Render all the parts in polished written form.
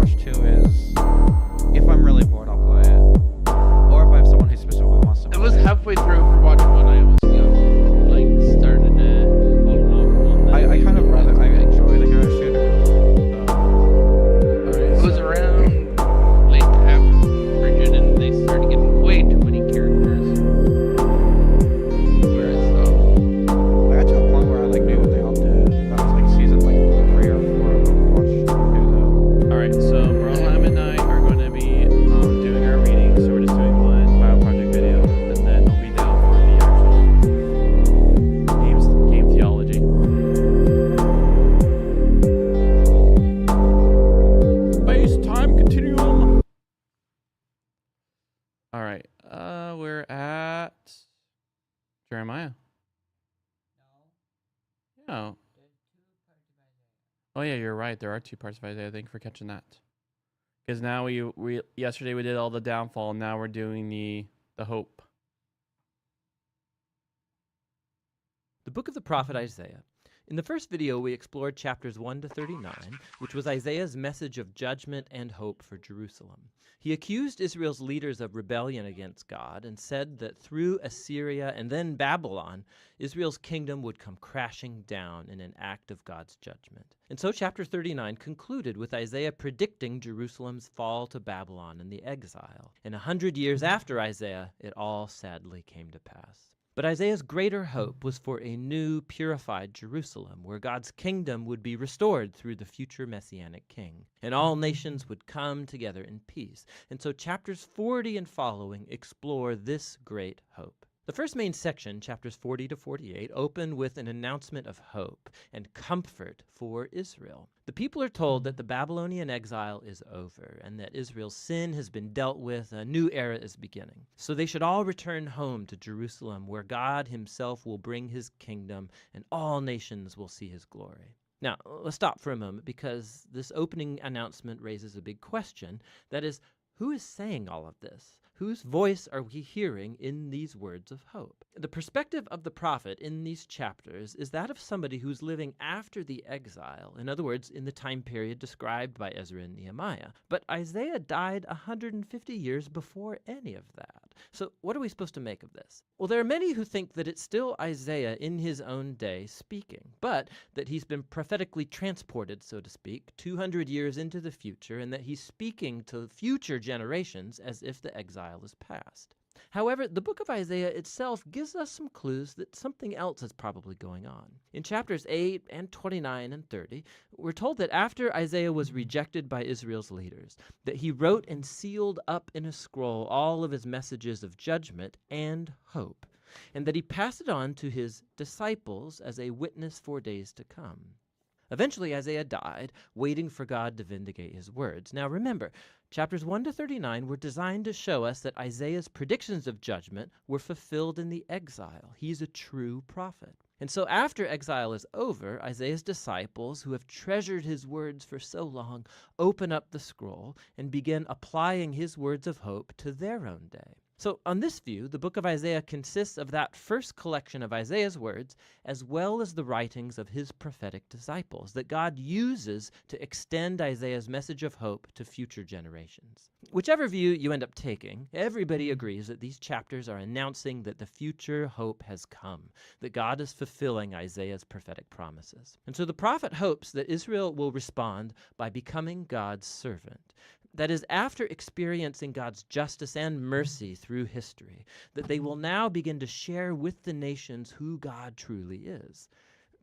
watch too is if I'm really bored, I'll play it, or if I have someone who specifically wants to. It was halfway through for watching one. I was started to follow up. I kind of rather I enjoy the hero shooters. It was around late after Bridget, and they started getting way too many characters. Whereas I got to a point where I knew what they all did. That was season 3 or 4 of Overwatch 2 though. Alright, so Brolam and I are going to be doing our readings, so we're just doing one bio project video, and then we'll be down for the actual game theology. Space-time continuum! Alright, we're at Jeremiah. No. Oh yeah, you're right. There are 2 parts of Isaiah. Thank you for catching that. Because now we yesterday we did all the downfall, and now we're doing the hope. The book of the prophet Isaiah. In the first video, we explored chapters 1 to 39, which was Isaiah's message of judgment and hope for Jerusalem. He accused Israel's leaders of rebellion against God and said that through Assyria and then Babylon, Israel's kingdom would come crashing down in an act of God's judgment. And so chapter 39 concluded with Isaiah predicting Jerusalem's fall to Babylon and the exile. And 100 years after Isaiah, it all sadly came to pass. But Isaiah's greater hope was for a new, purified Jerusalem, where God's kingdom would be restored through the future Messianic king, and all nations would come together in peace. And so chapters 40 and following explore this great hope. The first main section, chapters 40 to 48, open with an announcement of hope and comfort for Israel. The people are told that the Babylonian exile is over and that Israel's sin has been dealt with, a new era is beginning. So they should all return home to Jerusalem, where God himself will bring his kingdom and all nations will see his glory. Now, let's stop for a moment, because this opening announcement raises a big question. That is, who is saying all of this? Whose voice are we hearing in these words of hope? The perspective of the prophet in these chapters is that of somebody who's living after the exile, in other words, in the time period described by Ezra and Nehemiah. But Isaiah died 150 years before any of that. So what are we supposed to make of this? Well, there are many who think that it's still Isaiah in his own day speaking, but that he's been prophetically transported, so to speak, 200 years into the future, and that he's speaking to future generations as if the exile is past. However, the book of Isaiah itself gives us some clues that something else is probably going on. In chapters 8 and 29 and 30, we're told that after Isaiah was rejected by Israel's leaders, that he wrote and sealed up in a scroll all of his messages of judgment and hope, and that he passed it on to his disciples as a witness for days to come. Eventually, Isaiah died, waiting for God to vindicate his words. Now remember, chapters 1 to 39 were designed to show us that Isaiah's predictions of judgment were fulfilled in the exile. He's a true prophet. And so after exile is over, Isaiah's disciples, who have treasured his words for so long, open up the scroll and begin applying his words of hope to their own day. So on this view, the book of Isaiah consists of that first collection of Isaiah's words, as well as the writings of his prophetic disciples that God uses to extend Isaiah's message of hope to future generations. Whichever view you end up taking, everybody agrees that these chapters are announcing that the future hope has come, that God is fulfilling Isaiah's prophetic promises. And so the prophet hopes that Israel will respond by becoming God's servant. That is, after experiencing God's justice and mercy through history, that they will now begin to share with the nations who God truly is.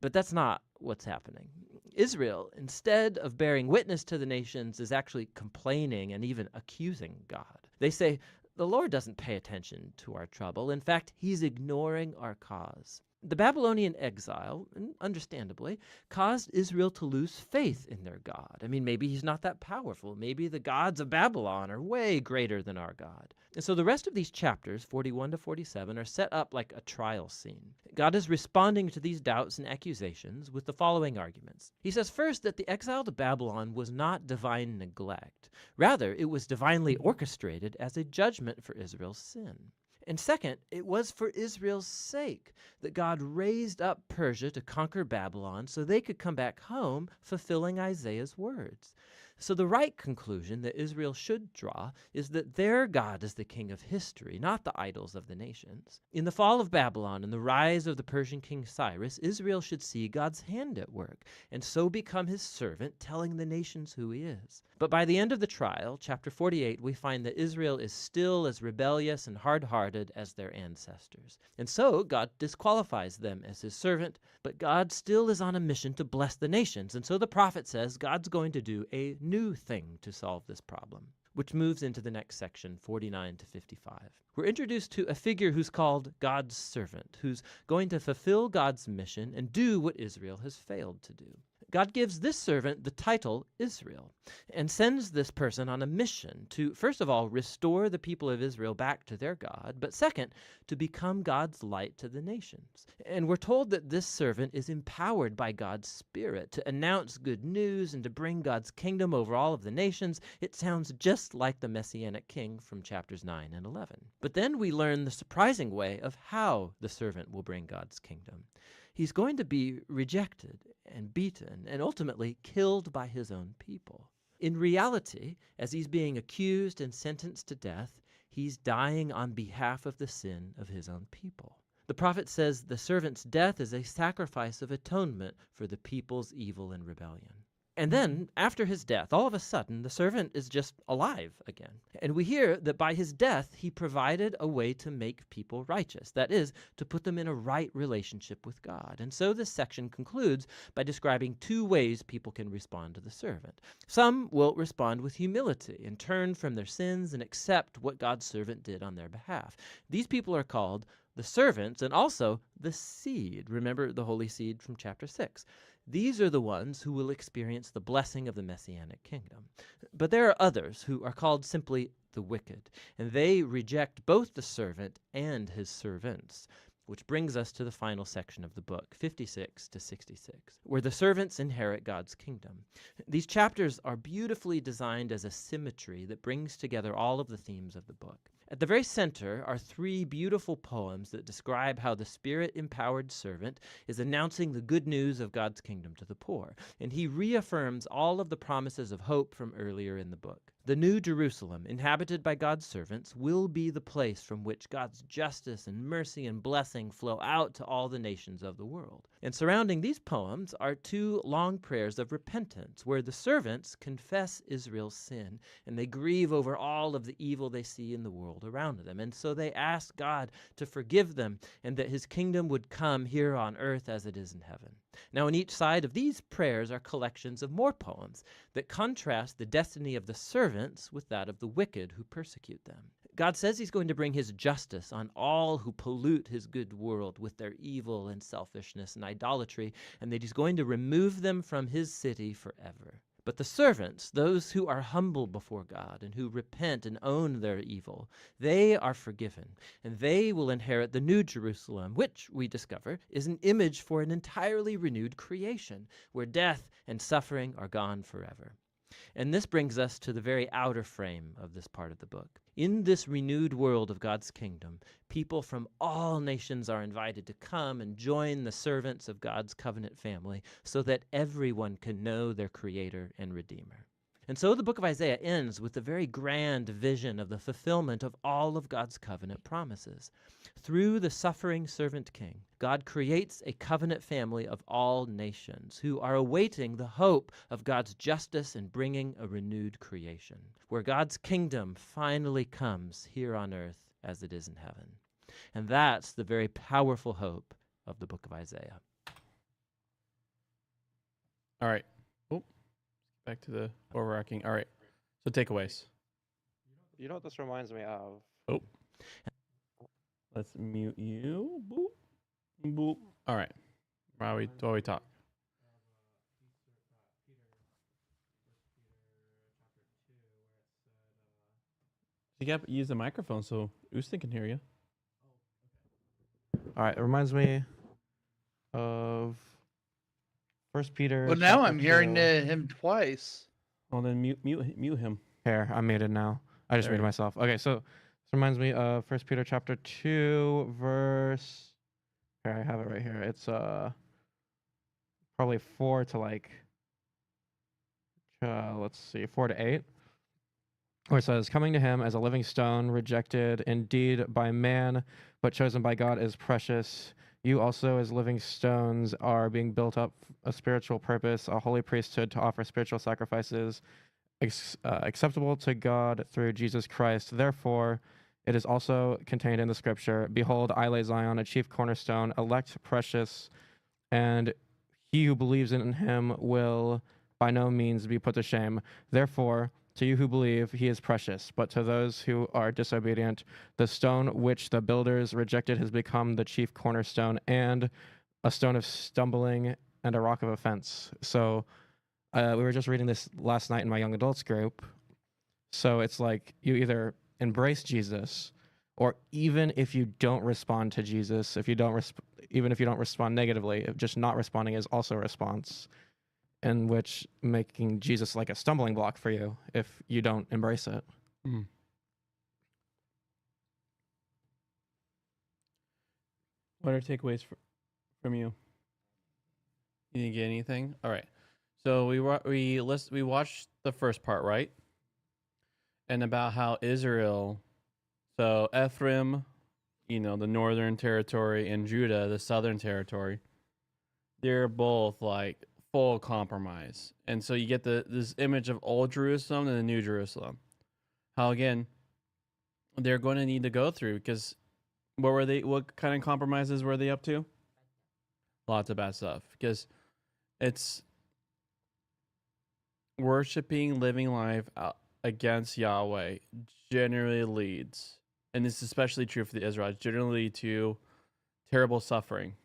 But that's not what's happening. Israel, instead of bearing witness to the nations, is actually complaining and even accusing God. They say, the Lord doesn't pay attention to our trouble. In fact, he's ignoring our cause. The Babylonian exile, understandably, caused Israel to lose faith in their God. I mean, maybe he's not that powerful. Maybe the gods of Babylon are way greater than our God. And so the rest of these chapters, 41 to 47, are set up like a trial scene. God is responding to these doubts and accusations with the following arguments. He says first that the exile to Babylon was not divine neglect. Rather, it was divinely orchestrated as a judgment for Israel's sin. And second, it was for Israel's sake that God raised up Persia to conquer Babylon so they could come back home, fulfilling Isaiah's words. So the right conclusion that Israel should draw is that their God is the king of history, not the idols of the nations. In the fall of Babylon and the rise of the Persian king Cyrus, Israel should see God's hand at work, and so become his servant, telling the nations who he is. But by the end of the trial, chapter 48, we find that Israel is still as rebellious and hard-hearted as their ancestors. And so God disqualifies them as his servant, but God still is on a mission to bless the nations. And so the prophet says God's going to do a new thing to solve this problem, which moves into the next section, 49 to 55. We're introduced to a figure who's called God's servant, who's going to fulfill God's mission and do what Israel has failed to do. God gives this servant the title Israel and sends this person on a mission to, first of all, restore the people of Israel back to their God, but second, to become God's light to the nations. And we're told that this servant is empowered by God's Spirit to announce good news and to bring God's kingdom over all of the nations. It sounds just like the Messianic king from chapters 9 and 11. But then we learn the surprising way of how the servant will bring God's kingdom. He's going to be rejected and beaten and ultimately killed by his own people. In reality, as he's being accused and sentenced to death, he's dying on behalf of the sin of his own people. The prophet says the servant's death is a sacrifice of atonement for the people's evil and rebellion. And then, after his death, all of a sudden, the servant is just alive again. And we hear that by his death, he provided a way to make people righteous. That is, to put them in a right relationship with God. And so this section concludes by describing two ways people can respond to the servant. Some will respond with humility and turn from their sins and accept what God's servant did on their behalf. These people are called the servants and also the seed. Remember the holy seed from chapter 6. These are the ones who will experience the blessing of the Messianic kingdom. But there are others who are called simply the wicked, and they reject both the servant and his servants, which brings us to the final section of the book, 56 to 66, where the servants inherit God's kingdom. These chapters are beautifully designed as a symmetry that brings together all of the themes of the book. At the very center are three beautiful poems that describe how the Spirit-empowered servant is announcing the good news of God's kingdom to the poor, and he reaffirms all of the promises of hope from earlier in the book. The New Jerusalem, inhabited by God's servants, will be the place from which God's justice and mercy and blessing flow out to all the nations of the world. And surrounding these poems are two long prayers of repentance, where the servants confess Israel's sin, and they grieve over all of the evil they see in the world around them. And so they ask God to forgive them, and that his kingdom would come here on earth as it is in heaven. Now, on each side of these prayers are collections of more poems that contrast the destiny of the servants with that of the wicked who persecute them. God says he's going to bring his justice on all who pollute his good world with their evil and selfishness and idolatry, and that he's going to remove them from his city forever. But the servants, those who are humble before God and who repent and own their evil, they are forgiven, and they will inherit the New Jerusalem, which, we discover, is an image for an entirely renewed creation, where death and suffering are gone forever. And this brings us to the very outer frame of this part of the book. In this renewed world of God's kingdom, people from all nations are invited to come and join the servants of God's covenant family so that everyone can know their Creator and Redeemer. And so the book of Isaiah ends with the very grand vision of the fulfillment of all of God's covenant promises. Through the suffering servant king, God creates a covenant family of all nations who are awaiting the hope of God's justice and bringing a renewed creation, where God's kingdom finally comes here on earth as it is in heaven. And that's the very powerful hope of the book of Isaiah. All right. Oh, back to the overarching. All right. So takeaways. You know what this reminds me of? Oh. Let's mute you. Boop. Boop. All right. While we talk. You got to use the microphone so Ustin can hear you. All right, it reminds me of First Peter. Well, now chapter I'm hearing 2. him twice. Well, then mute him. Here, I made it now. I just There muted you go. myself. Okay, so this reminds me of First Peter chapter 2, verse. Here, I have it right here. It's probably 4 to like let's see, 4-8, where it says, "Coming to him as a living stone, rejected indeed by man, but chosen by God is precious. You also, as living stones, are being built up a spiritual purpose, a holy priesthood to offer spiritual sacrifices acceptable to God through Jesus Christ. Therefore, it is also contained in the scripture, Behold, I lay Zion, a chief cornerstone, elect, precious, and he who believes in him will by no means be put to shame. Therefore, to you who believe, he is precious, but to those who are disobedient, the stone which the builders rejected has become the chief cornerstone and a stone of stumbling and a rock of offense." So we were just reading this last night in my young adults group. So it's like you either embrace Jesus, or even if you don't respond to Jesus, even if you don't respond negatively, just not responding is also a response, in which making Jesus like a stumbling block for you if you don't embrace it. Mm. What are takeaways from you? You didn't get anything? All right. So we watched the first part, right? And about how Israel, so Ephraim, the northern territory, and Judah, the southern territory, they're both like full compromise. And so you get this image of old Jerusalem and the new Jerusalem. How again they're going to need to go through, because what kind of compromises were they up to? Lots of bad stuff, because it's worshiping, living life against Yahweh generally leads, and this is especially true for the Israelites, generally lead to terrible suffering.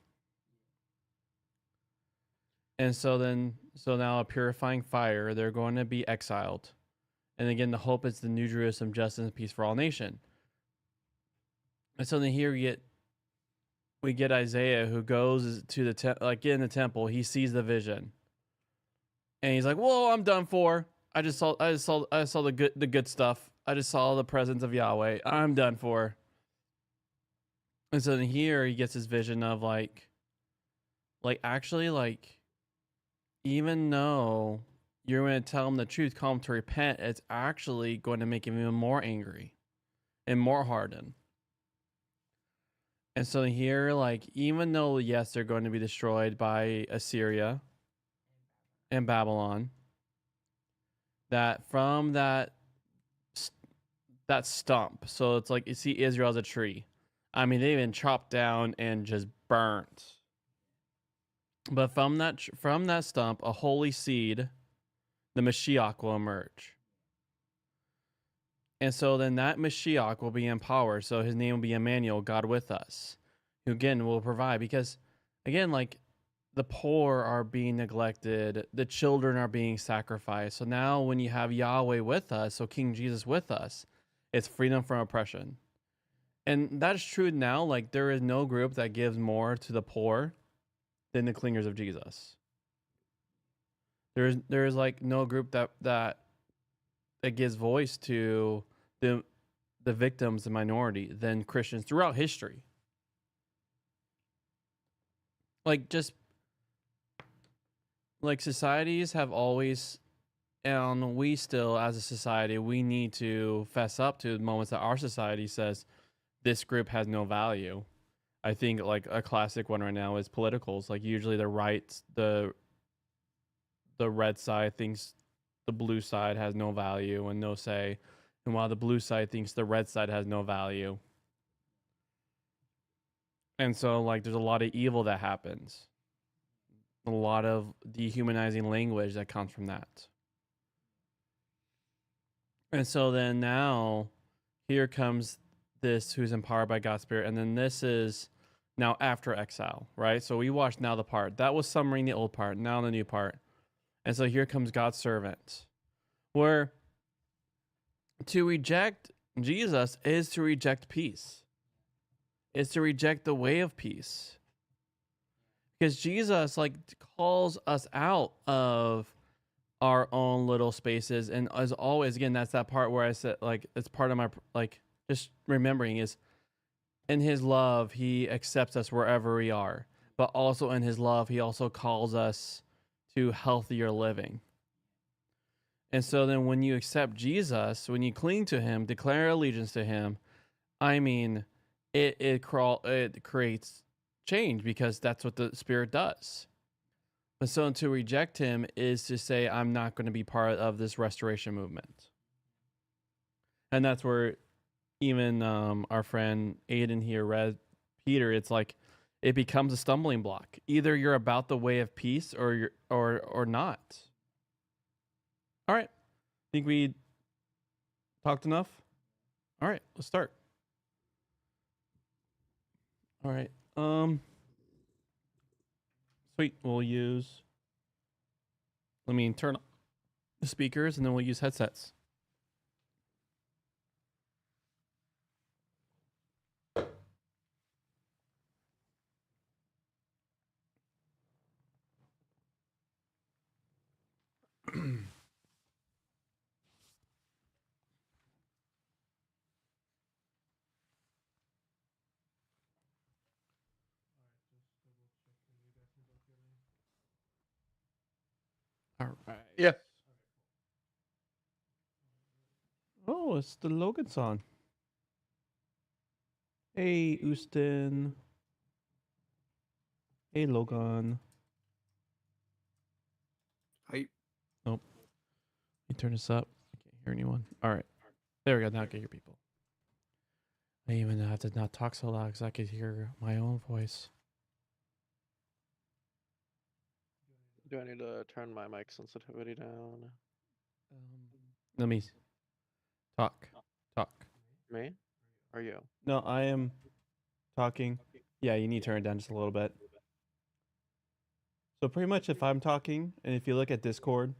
And so now a purifying fire, they're going to be exiled. And again, the hope is the New Jerusalem, justice and peace for all nation. And so then here we get Isaiah, who goes to the in the temple. He sees the vision, and he's like, "Whoa, I'm done for. I just saw the good stuff. I just saw the presence of Yahweh. I'm done for." And so then here he gets his vision of actually, even though you're going to tell him the truth, call him to repent, it's actually going to make him even more angry and more hardened. And so here, even though, yes, they're going to be destroyed by Assyria and Babylon, that from that stump, so it's like you see Israel as a tree. I mean, they've been chopped down and just burnt. But from that stump, a holy seed, the Mashiach, will emerge. And so then that Mashiach will be empowered. So his name will be Emmanuel, God with us, who again will provide. Because again, the poor are being neglected, the children are being sacrificed. So now when you have Yahweh with us, so King Jesus with us, it's freedom from oppression. And that's true now. There is no group that gives more to the poor than the clingers of Jesus. There's no group that gives voice to the victims, the minority, than Christians throughout history. Societies have always, and we still, as a society, we need to fess up to the moments that our society says this group has no value. I think a classic one right now is politicals. Usually the right, the red side thinks the blue side has no value and no say, and while the blue side thinks the red side has no value. And so there's a lot of evil that happens. A lot of dehumanizing language that comes from that. And so then now here comes this who's empowered by God's Spirit, and then this is now after exile, right? So we watched now the part that was summarizing the old part, now the new part. And so here comes God's servant, where to reject Jesus is to reject peace, is to reject the way of peace. Because Jesus calls us out of our own little spaces. And as always, again, that's that part where I said, it's part of my, just remembering is in his love, he accepts us wherever we are. But also in his love, he also calls us to healthier living. And so then when you accept Jesus, when you cling to him, declare allegiance to him, I mean, it creates change because that's what the Spirit does. But so to reject him is to say, I'm not going to be part of this restoration movement. And that's where even our friend Aiden here read Peter. It's like it becomes a stumbling block. Either you're about the way of peace or you're or not. All right. Think we talked enough? All right, let's start. All right. Sweet. We'll use turn on the speakers and then we'll use headsets. All right. Yeah. Oh, it's the Logan song. Hey, Houston. Hey, Logan. Hi. Nope. You turn this up. I can't hear anyone. All right. There we go. Now I can hear people. I even have to not talk so loud because I could hear my own voice. Do I need to turn my mic sensitivity down? Let me talk. Me? Or you? No, I am talking. Yeah, you need to turn it down just a little bit. So pretty much if I'm talking, and if you look at Discord,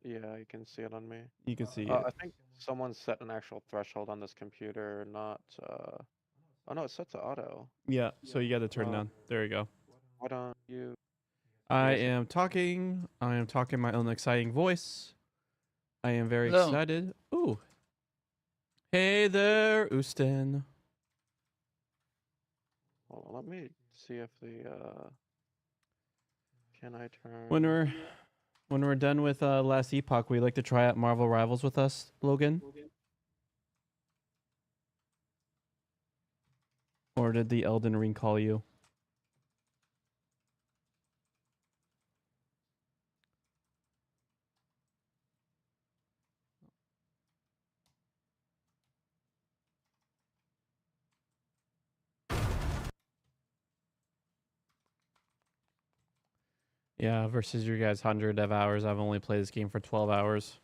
Yeah, you can see it on me. you can see it. I think someone set an actual threshold on this computer, not. Oh no, it's set to auto. Yeah, so you got to turn it down. There you go. Why don't you? I Yes. am talking. I am talking my own exciting voice. I am very Hello. excited. Ooh. Hey there, Houston. Hold on, let me see if the. Can I turn? When we're done with Last Epoch, we like to try out Marvel Rivals with us, Logan. Or did the Elden Ring call you? Yeah, versus your guys' 100 of hours. I've only played this game for 12 hours.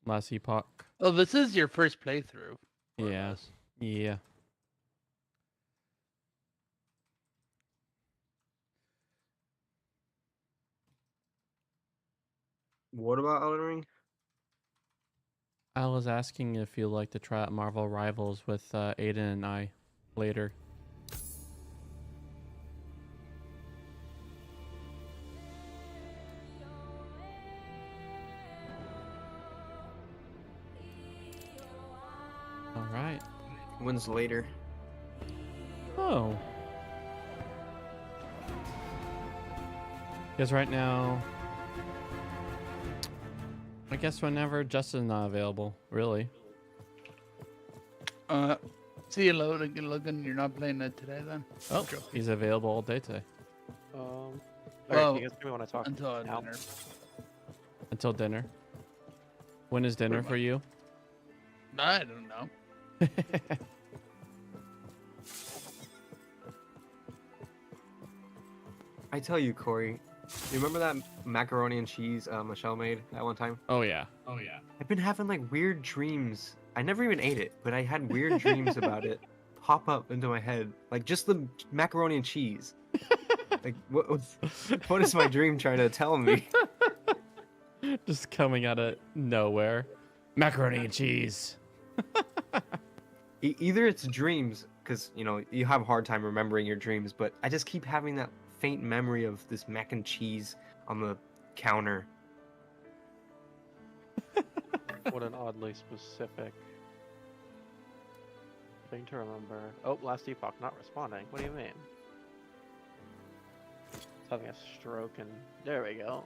Last Epoch. Oh, this is your first playthrough. more or Yeah. less. Yeah. What about Elden Ring? I was asking if you'd like to try out Marvel Rivals with Aiden and I later. All right. When's later? Oh. Because right now, I guess whenever Justin's not available, really. See you, Logan. You're not playing it today, then? Oh, he's available all day today. Okay, Well, can you guys hear me when I talk? Until now? dinner. Until dinner. When is dinner for you? I don't know. I tell you, Corey, you remember that macaroni and cheese Michelle made that one time? Oh yeah. I've been having like weird dreams. I never even ate it, but I had weird dreams about it pop up into my head. Like just the macaroni and cheese. Like what is my dream trying to tell me? Just coming out of nowhere. Macaroni and cheese. Either it's dreams, because you know you have a hard time remembering your dreams, but I just keep having that faint memory of this mac and cheese on the counter. What an oddly specific thing to remember. Oh, Last Epoch not responding. What do you mean? It's having a stroke and there we go.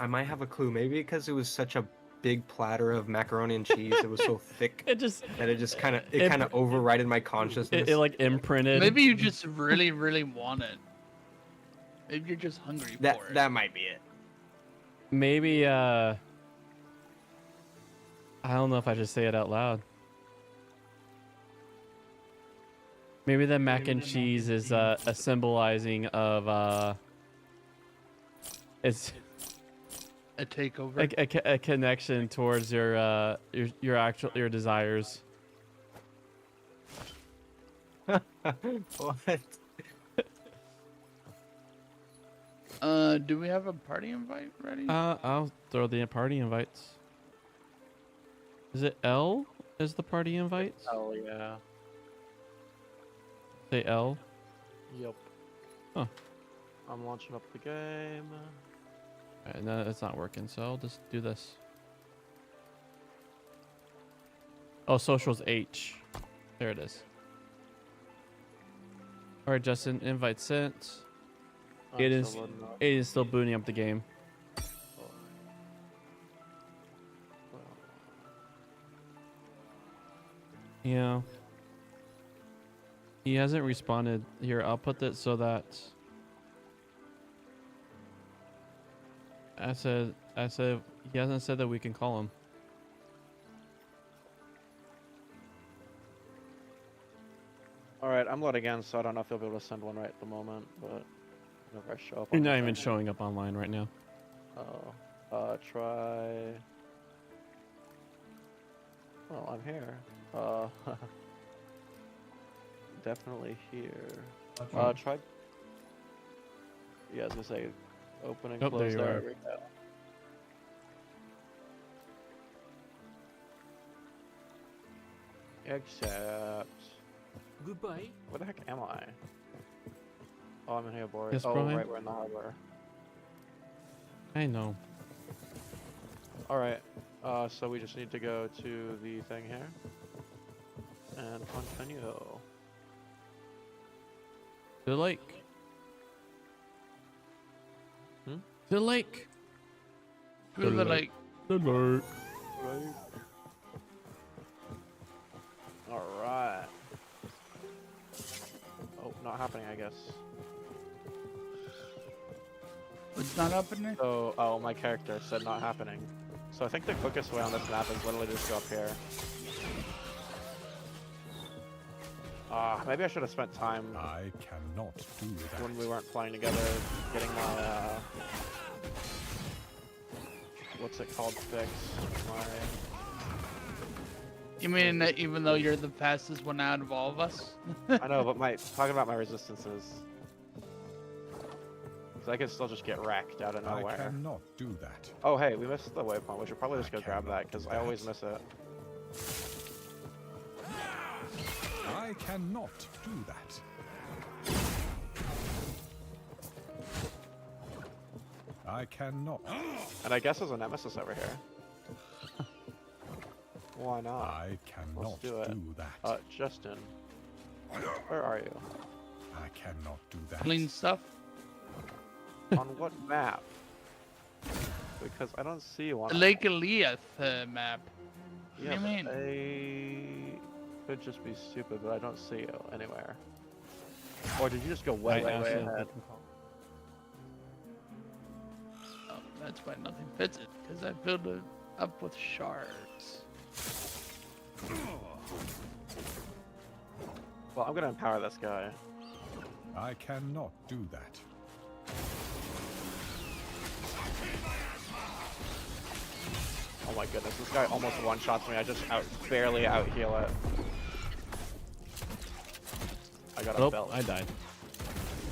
I might have a clue. Maybe because it was such a big platter of macaroni and cheese, it was so thick It just that it just kind of It- overrided my consciousness. it like imprinted. Maybe you just really, really want it. Maybe you're just hungry for it. that might be it. Maybe I don't know if I should say it out loud. Maybe the mac and cheese is a symbolizing of it's A takeover. a connection towards your desires. What? Do we have a party invite ready? I'll throw the party invites. Is it L? Is the party invites? Oh yeah. Say L. Yep. Huh. I'm launching up the game. Alright, no, it's not working, so I'll just do this. Oh, socials H. There it is. Alright, Justin, invite sent. I'm It is- still loading up. Aiden's still booting up the game. Yeah. He hasn't responded. Here, I'll put that so that I said he hasn't said that we can call him. Alright, I'm loading in, so I don't know if you'll be able to send one right at the moment, but whenever I show up. You're on not the even thing- showing up online right now. Oh. Try. Well, I'm here. Definitely here. Try. Yeah, I was gonna say, open and Oh, there close you there. are. We go. Accept. Goodbye. Where the heck am I? Oh, I'm in here, boy. Yes, oh, Brian? right, we're in the harbor. I know. Alright, so we just need to go to the thing here. And continue. The lake. Hmm? The lake. Through the lake. The lake. Right. Alright. Oh, not happening, I guess. What's not happening? So, oh, my character said not happening. So I think the quickest way on this map is literally just go up here. Maybe I should have spent time I cannot do that. when we weren't playing together getting my, what's it called, fix? My... You mean that even though you're the fastest one out of all of us? I know, but talking about my resistances. Because I could still just get wrecked out of I nowhere. cannot do that. Oh, hey, we missed the waypoint. We should probably just I go grab cannot that, because do I always that. miss it. I cannot do that. I cannot. And I guess there's a nemesis over here. Why not? I cannot do it. that. Justin. Where are you? I cannot do that. Clean stuff? On what map? Because I don't see you on The Lake Eliath map. Yeah, do you but I could just be stupid, but I don't see you anywhere. Or did you just go way, way ahead? Oh, that's why nothing fits it, because I filled it up with shards. Well, I'm gonna empower this guy. I cannot do that. Oh my goodness, this guy almost one-shots me. I just barely out-heal it. I got a Oh, belt. I died.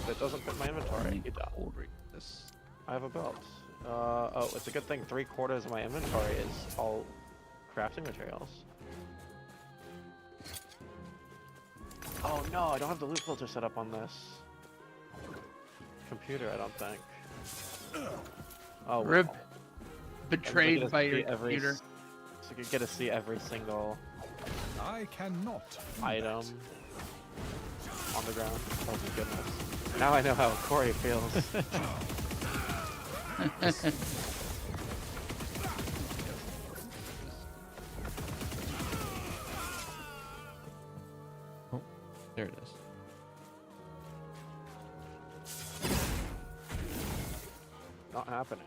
That doesn't fit my inventory. You die. This. I have a belt. Oh, it's a good thing 3/4 of my inventory is all crafting materials. Oh no, I don't have the loot filter set up on this computer, I don't think. Oh, Rip. well. Betrayed Get by to your see every computer. So you get to see every single I cannot do item that. on the ground. Oh my goodness. Now I know how Corey feels. There it is. Not happening.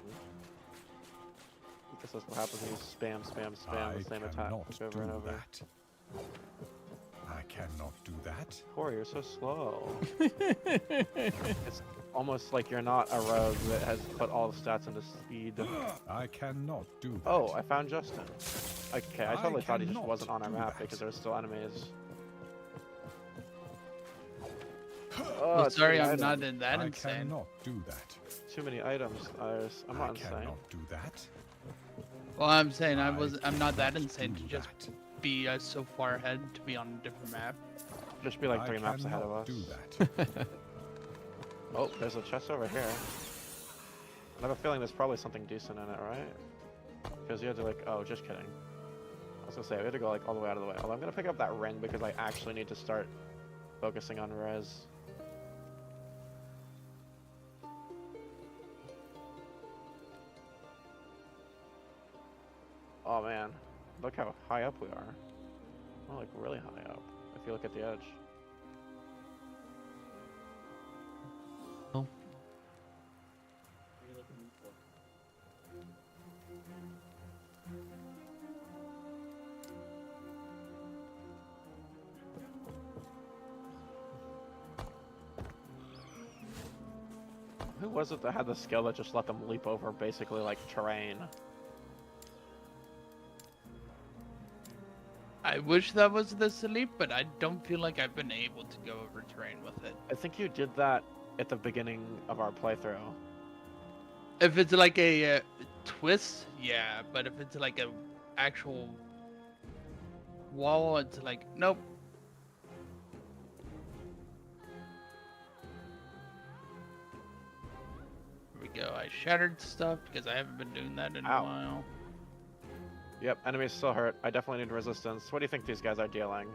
I guess that's what happens when you spam I the same attack cannot over do and over. that. I cannot do that. Corey, you're so slow. It's almost like you're not a rogue that has put all the stats into speed. I cannot do that. Oh, I found Justin. Okay, I I totally thought he just cannot wasn't on our do map that. because there were still enemies. Well, it's sorry, too many I'm not items. in that I insane. cannot do that. Too many items. I'm I not insane. cannot do that. Well, I'm saying I I'm not that cannot insane to do just that. be so far ahead to be on a different map. Just be like I 3 maps ahead of cannot us. do that. Oh, there's a chest over here. I have a feeling there's probably something decent in it, right? Because you had to like, oh, just kidding. I was gonna say, we had to go like all the way out of the way. Although I'm gonna pick up that ring because I actually need to start focusing on res. Oh man, look how high up we are. We're like really high up if you look at the edge. Oh. Who was it that had the skill that just let them leap over basically like terrain? I wish that was the sleep, but I don't feel like I've been able to go over terrain with it. I think you did that at the beginning of our playthrough. If it's like a twist, yeah, but if it's like a actual wall, it's like nope. Here we go. I shattered stuff because I haven't been doing that in Ow. a while. Yep, enemies still hurt. I definitely need resistance. What do you think these guys are dealing?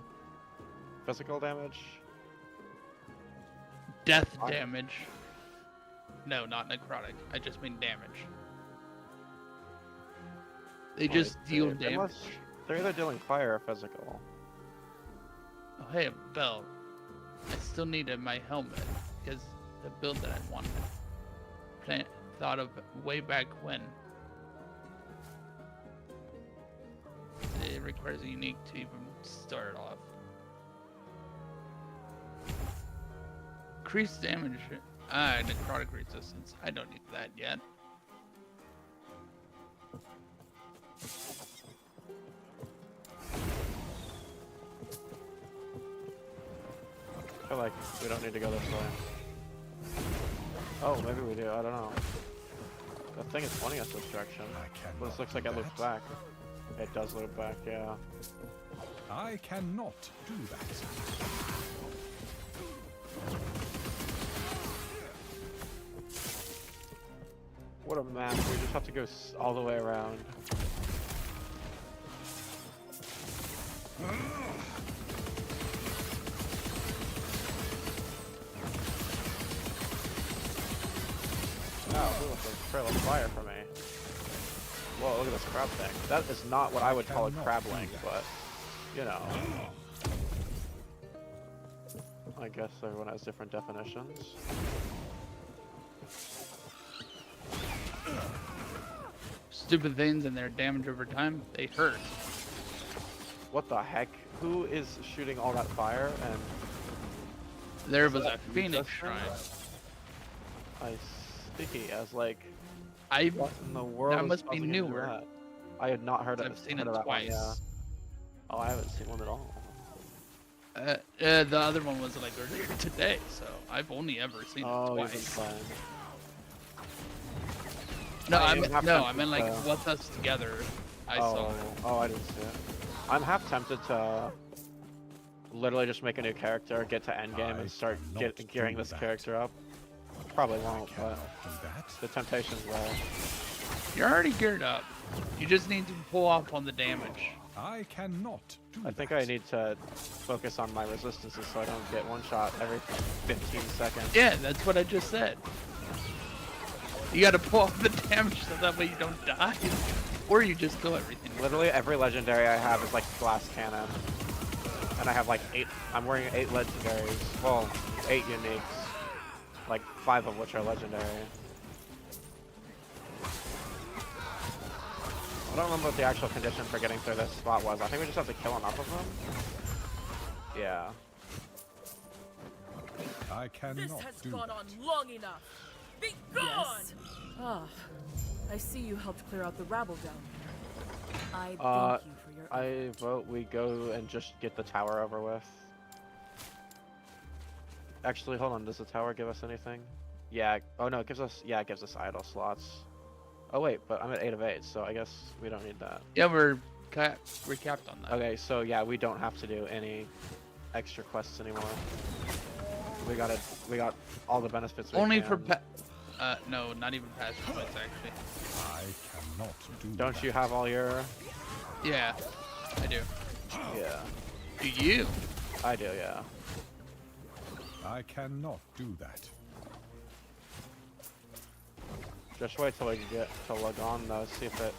Physical damage? Death Fire. damage. No, not necrotic. I just mean damage. They just deal They damage. they're either dealing fire or physical. Oh, hey, a belt. I still needed my helmet because the build that I wanted. Thought of way back when. It requires a unique to even start it off. Increased damage. Necrotic resistance. I don't need that yet. I feel like we don't need to go this way. Oh, maybe we do. I don't know. The thing is pointing us this direction. I cannot But this looks do like it loops that. back. It does loop back, yeah. I cannot do that. What a map. We just have to go all the way around. Wow, ooh, that's a trail of fire for me. Whoa, look at this crab thing. That is not what I would call a cannot crab do link, that. but, you know. I guess everyone has different definitions. Stupid things and their damage over time, they hurt. What the heck? Who is shooting all that fire? And There was a that you, phoenix Justin? shrine. I see. I was like, I what in the world? That is must be causing you to do newer. that? I had not heard of I've seen heard it of that one, twice. yeah. Oh, I haven't seen one at all. The other one was like earlier today, so I've only ever seen Oh, it you've been twice. playing. No, I I am meant half no, I tempted meant like to- what's us together. I saw. Oh, I didn't see it. I'm half tempted to literally just make a new character, get to endgame, I and start cannot gearing do this that. character up. Probably I won't, but cannot do that. the temptation's there. You're already geared up. You just need to pull off on the damage. I cannot do I think that. I need to focus on my resistances so I don't get one shot every 15 seconds. Yeah, that's what I just said. You gotta pull off the damage so that way you don't die. Or you just kill everything. Literally every legendary I have is like glass cannon. And and I have like 8. I'm wearing 8 legendaries. Well, 8 uniques. Like 5 of which are legendary. I don't remember what the actual condition for getting through this spot was. I think we just have to kill enough of them. Yeah. I cannot This has do gone that. on long enough. Be gone! Ah, I see you helped clear out the rabble down here. I thank you for your I effort. vote we go and just get the tower over with. Actually, hold on. Does the tower give us anything? Yeah. Oh no, it gives us. Yeah, it gives us idle slots. Oh wait, but I'm at 8 of 8, so I guess we don't need that. Yeah, we're capped on that. Okay, so yeah, we don't have to do any extra quests anymore. We got all the benefits. We Only can. for no, not even past points actually. I cannot do Don't that. you have all your? Yeah, I do. Yeah, Do you? I do. Yeah. I cannot do that. Just wait till we get to Lagon though, see if it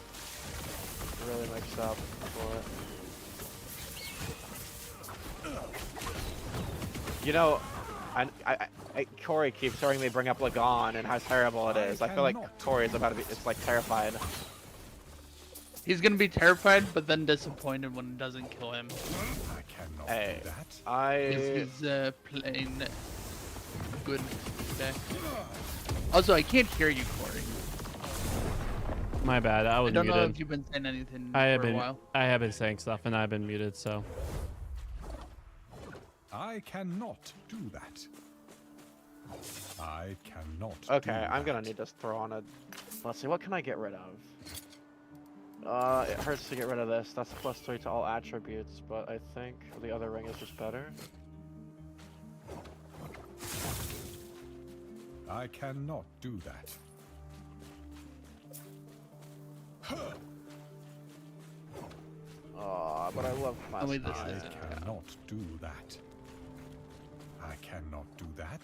really makes up for it. You know, Corey keeps hearing me bring up Lagon and how terrible it I is. I feel like cannot. Corey's about to be, it's like terrified. He's gonna be terrified, but then disappointed when it doesn't kill him. I cannot Hey, do that. I He's playing good deck. Also, I can't hear you, Corey. My bad. I I was don't know muted. if you've been saying anything I have for a been. while. I have been saying stuff, and I've been muted. So I cannot do that. I cannot. okay. do I'm gonna that. need to throw on a. Let's see, what can I get rid of? It hurts to get rid of this. That's +3 to all attributes, but I think the other ring is just better. I cannot do that. But I love my Only this I isn't. cannot do that. I cannot do that.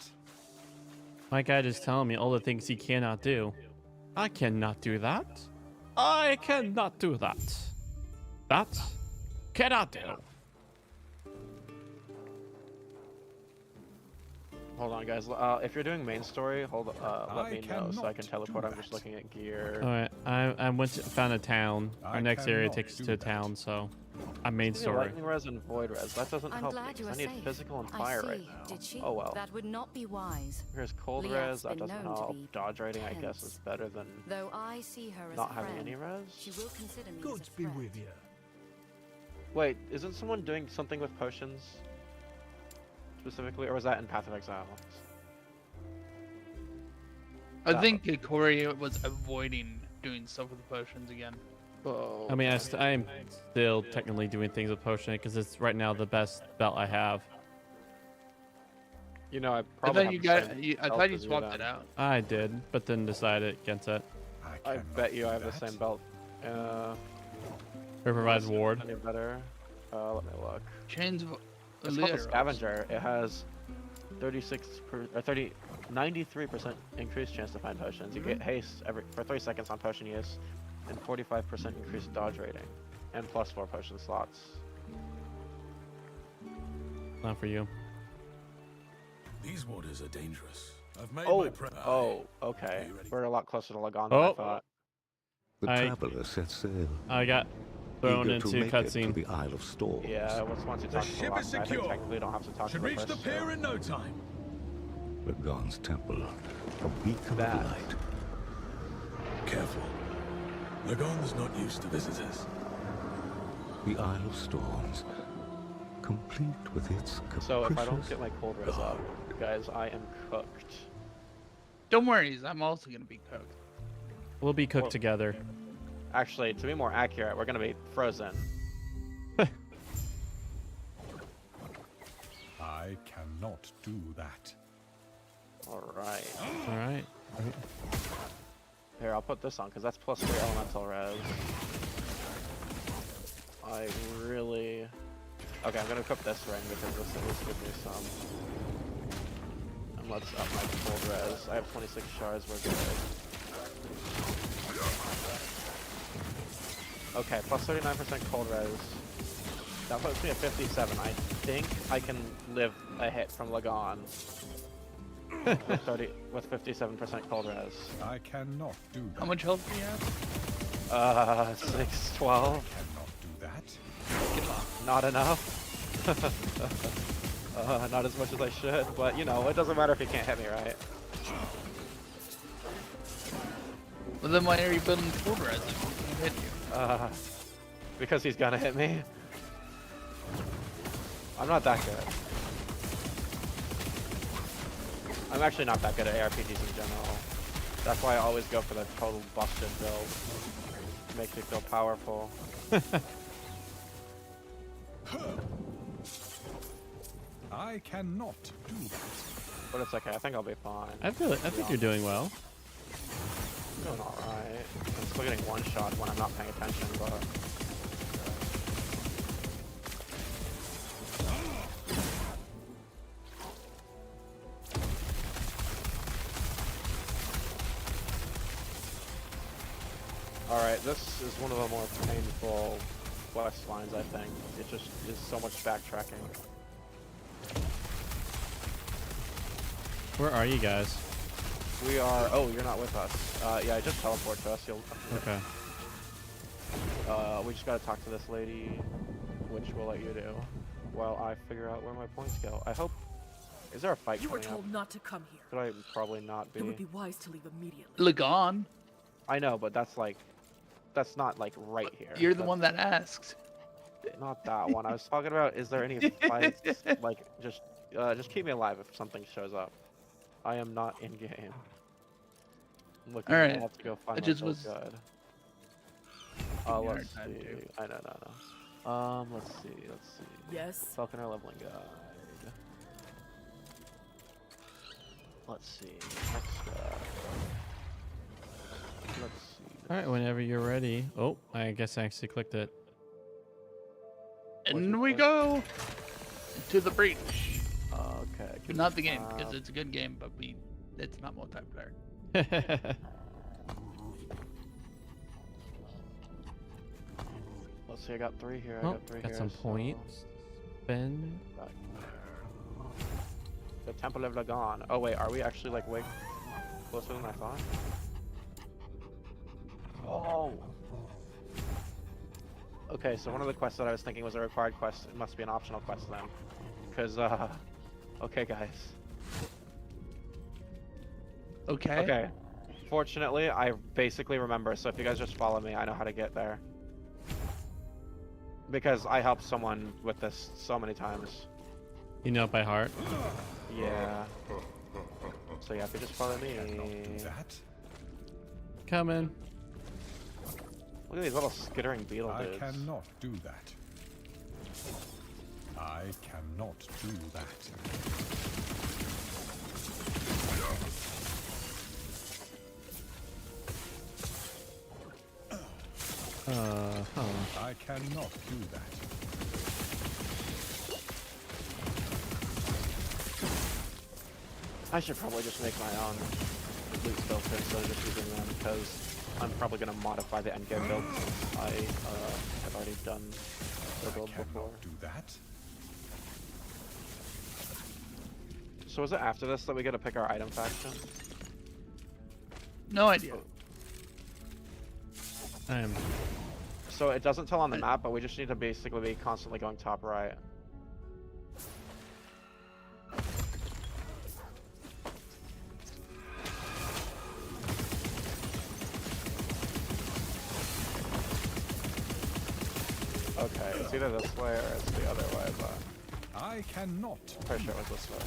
my guy just telling me all the things he cannot do. I cannot do that. I cannot do that. That cannot do. Hold on, guys. If you're doing main story, let I me know so I cannot can do teleport. I'm just that. looking at gear. All right, I found a town. Our I next area cannot takes us do to a that. town, so I'm main Give me story. lightning res and void res. That doesn't I'm help me glad you 'cause are I need safe. physical and I fire see. right now. Did she? Oh well. That would not be wise. Here's cold Leah's res. That been doesn't known to help. be Dodge rating, I guess, tense. is better than Though I see her as not a having friend, any res. she will consider me as a Gods be threat. with you. Wait, isn't someone doing something with potions specifically, or was that in Path of Exile? I That think Corey was avoiding doing stuff with the potions again. Oh. I mean, I'm still technically doing things with potion because it's right now the best belt I have. You know, I I probably thought have you the got. same I belt thought you as swapped then. it out. I did, but then decided against it. I I cannot bet you do I have the that. same belt. It provides ward. Any better? Let me look. Chains of It's called the Eliteros. Scavenger. It has 93% increased chance to find potions. You get haste for 3 seconds on potion use, and 45% increased dodge rating, and +4 potion slots. Not for you. These waters are dangerous. I've made Oh, my prep. okay. Are you ready? We're a lot closer to Lagon than I Oh. thought. The I- traveler set sail, I got thrown eager to into make it to cutscene. the Isle of Storms. Yeah, once you The talk to ship Lagon, is I think secure. technically don't have to talk Should to reach the the first, pier so- in no time. Lagon's temple, a beacon That. of light. Careful. Lagon's not used to visitors. The Isle of Storms, complete with its capricious... So if I don't get my cold res up, guys, I am cooked. Don't worry, I'm also gonna be cooked. We'll be cooked Well- together. Actually, to be more accurate, we're gonna be frozen. I cannot do that. Alright. All right. Here, I'll put this on, because that's +3 elemental res. I really... Okay, I'm gonna equip this ring, because this at least gives me some... And let's up my cold res. I have 26 shards, we're good. Okay, +39% cold res. That puts me at 57. I think I can live a hit from Lagon with 57% cold res. I cannot do that. How much health do you have? 612. Cannot do that. Not enough. Not as much as I should, but you know, it doesn't matter if you can't hit me, right? Well, then why are you building cold res if he can't hit you? Because he's gonna hit me. I'm not that good. I'm actually not that good at ARPGs in general. That's why I always go for the total busted build. Makes me feel powerful. I cannot do that. But it's okay, I think I'll be fine. I think you're doing well. I'm doing alright. I'm still getting one shot when I'm not paying attention, but... Alright, this is one of the more painful quest lines, I think. It just is so much backtracking. Where are you guys? We are... Oh, you're not with us. Yeah, I just teleport to us. You'll... Okay. We just gotta talk to this lady, which we'll let you do, while I figure out where my points go. I hope... Is there a fight You were coming told up? not to come here. Could I probably not be? It would be wise to leave immediately. Lagon, I know, but that's like... That's not like right here. you're the That's one that asked. Not that one. I was talking about, is there any fights? Like, just keep me alive if something shows up. I am not in game. Looking, Alright. I'll have to go find I just myself was- good. Give me a Let's hard time, see. too. I know. Let's see. Yes. Falconer leveling guide. Let's see. Next let's see. All right, whenever you're ready. Oh, I guess I actually clicked it. And we go to the breach. Okay. But not the game, because it's a good game, but it's not multiplayer. Let's see. I got 3 here. I Oh, got 3 got here. some so- points. Spend. The Temple of Lagon. Oh wait, are we actually like way closer than I thought? Oh. Okay, so one of the quests that I was thinking was a required quest. It must be an optional quest then, because okay guys. Okay. Okay. Fortunately, I basically remember. So if you guys just follow me, I know how to get there. Because I helped someone with this so many times. You know it by heart. Yeah. So yeah, if you just follow me. That Coming. Look at these little skittering beetle I dudes. cannot do that. I cannot do that. I cannot do that. I should probably just make my own loot filter instead of just using them, because I'm probably going to modify the endgame build since I have already done the build I before. cannot do that. So is it after this that we get to pick our item faction? No idea. I am. So it doesn't tell on the map, but we just need to basically be constantly going top right. Okay, it's either this way or it's the other way, but I cannot. I'm pretty sure it was this way.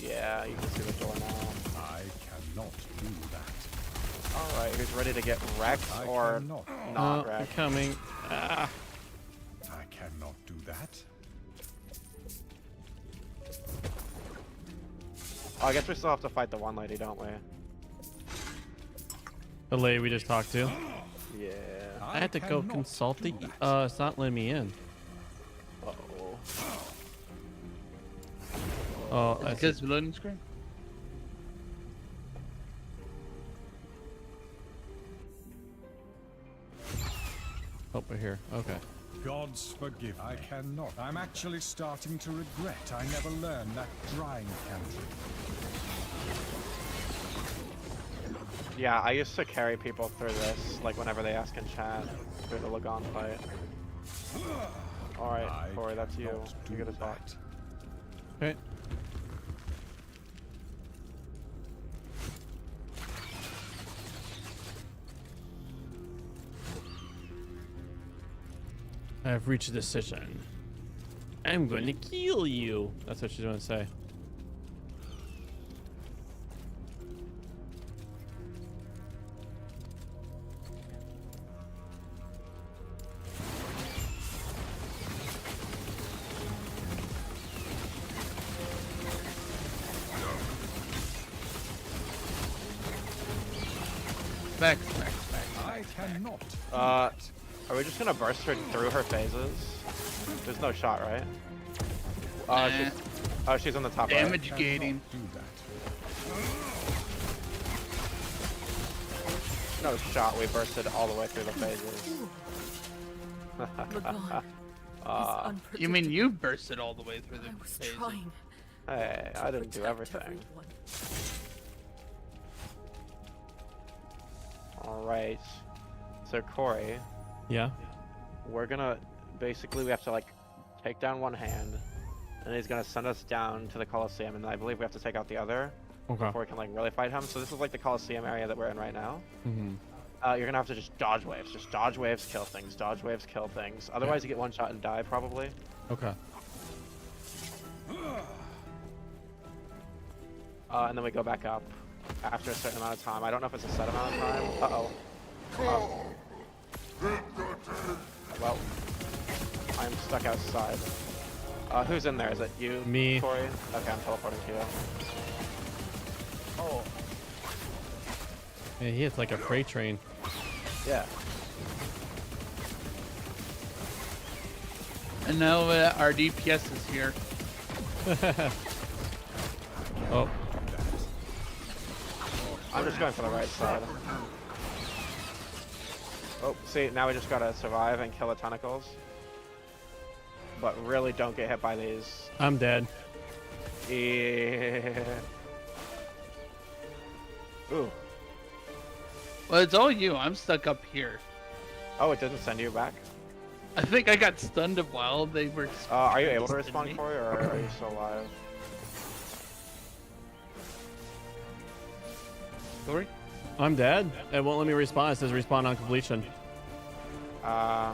Yeah, you can see the door now. I cannot do that. Alright, who's ready to get wrecked I or cannot. not Oh, wrecked? coming. Ah. I cannot do that. Oh, I guess we still have to fight the one lady, don't we? The lady we just talked to. Yeah. I had to go cannot consult the. do that. It's not letting me in. Uh-oh. Oh, I see. Because loading screen. Oh, but here. Okay. Gods forgive. I cannot. I'm actually starting to regret I never learned that drying cantrip. Yeah, I used to carry people through this, like whenever they ask in chat, through the Lagon fight. Alright, Corey, that's you. You get a talk. Okay. I've reached a decision. I'm going to kill you. That's what she's going to say. Back. I cannot. Are we just gonna burst her through her phases? There's no shot, right? She's on the top Damage right. gating. Do that. No shot, we bursted all the way through the phases. Lagon, You mean you bursted all the way through the I was phases? trying. Hey, I didn't do Protect everything. everyone. Alright. So Corey, Yeah. we're gonna basically we have to like take down one hand, and he's gonna send us down to the Colosseum, and I believe we have to take out the other Okay. before we can like really fight him. So this is like the Colosseum area that we're in right now. Mm-hmm. You're gonna have to just dodge waves. Just dodge waves, kill things. Dodge waves, kill things. Otherwise, you get one shot and die probably. Okay. And then we go back up after a certain amount of time. I don't know if it's a set amount of time. Uh-oh. Well, I'm stuck outside. Who's in there? Is it you, Me. Corey? Okay, I'm teleporting to you. Oh. Yeah, he hits like a freight train. Yeah. And now our DPS is here. Oh. I'm just going for the right side. Oh, see, now we just gotta survive and kill the tentacles. But really don't get hit by these. I'm dead. Yeah. Ooh. Well, it's all you. I'm stuck up here. Oh, it didn't send you back? I think I got stunned while they were. Are you able to stunned respawn, me. Corey, or are you still alive? Corey? I'm dead. It won't let me respawn. It says respawn on completion. I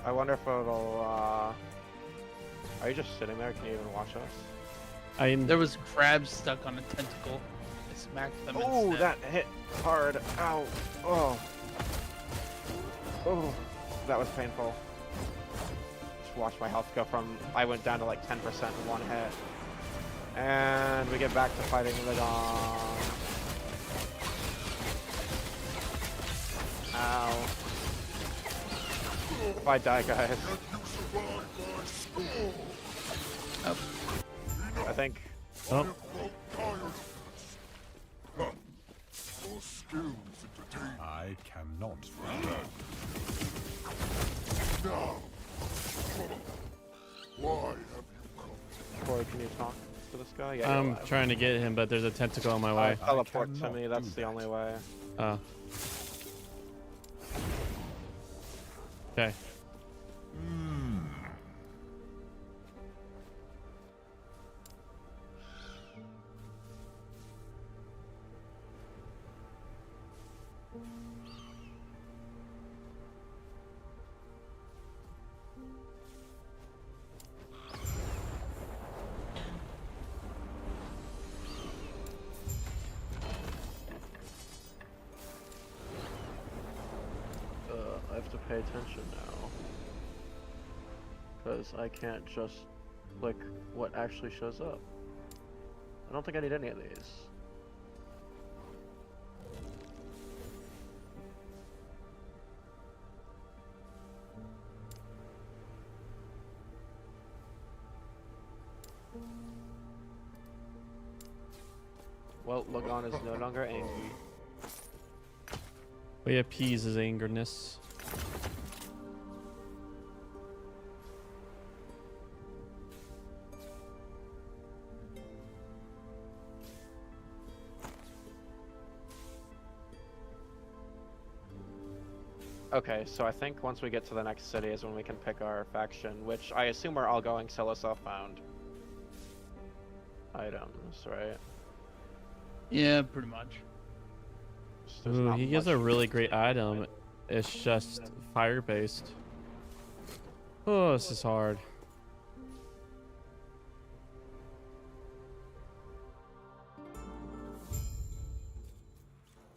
wonder if it'll, Are you just sitting there? Can you even watch us? There was crabs stuck on a tentacle. I smacked them Oh, instead. that hit hard. Ow. Oh. Oh, that was painful. Just watch my health go from, I went down to like 10% in one hit. And we get back to fighting Lagon. Ow. If I die, guys. Oh. I think. Oh. I cannot. Corey, can you talk to this guy? Yeah, you're I'm alive. trying to get him, but there's a tentacle on my way. Teleport to me, that's the only way. Oh. Okay. I have to pay attention now. Because I can't just click what actually shows up. I don't think I need any of these. Well, Lagon is no longer angry. We appease his angerness. Okay, so I think once we get to the next city is when we can pick our faction, which I assume we're all going sell us found items, right? Yeah, pretty much. There's Ooh, not he gives much a really to great find. item. It's just fire based. Oh, this is hard.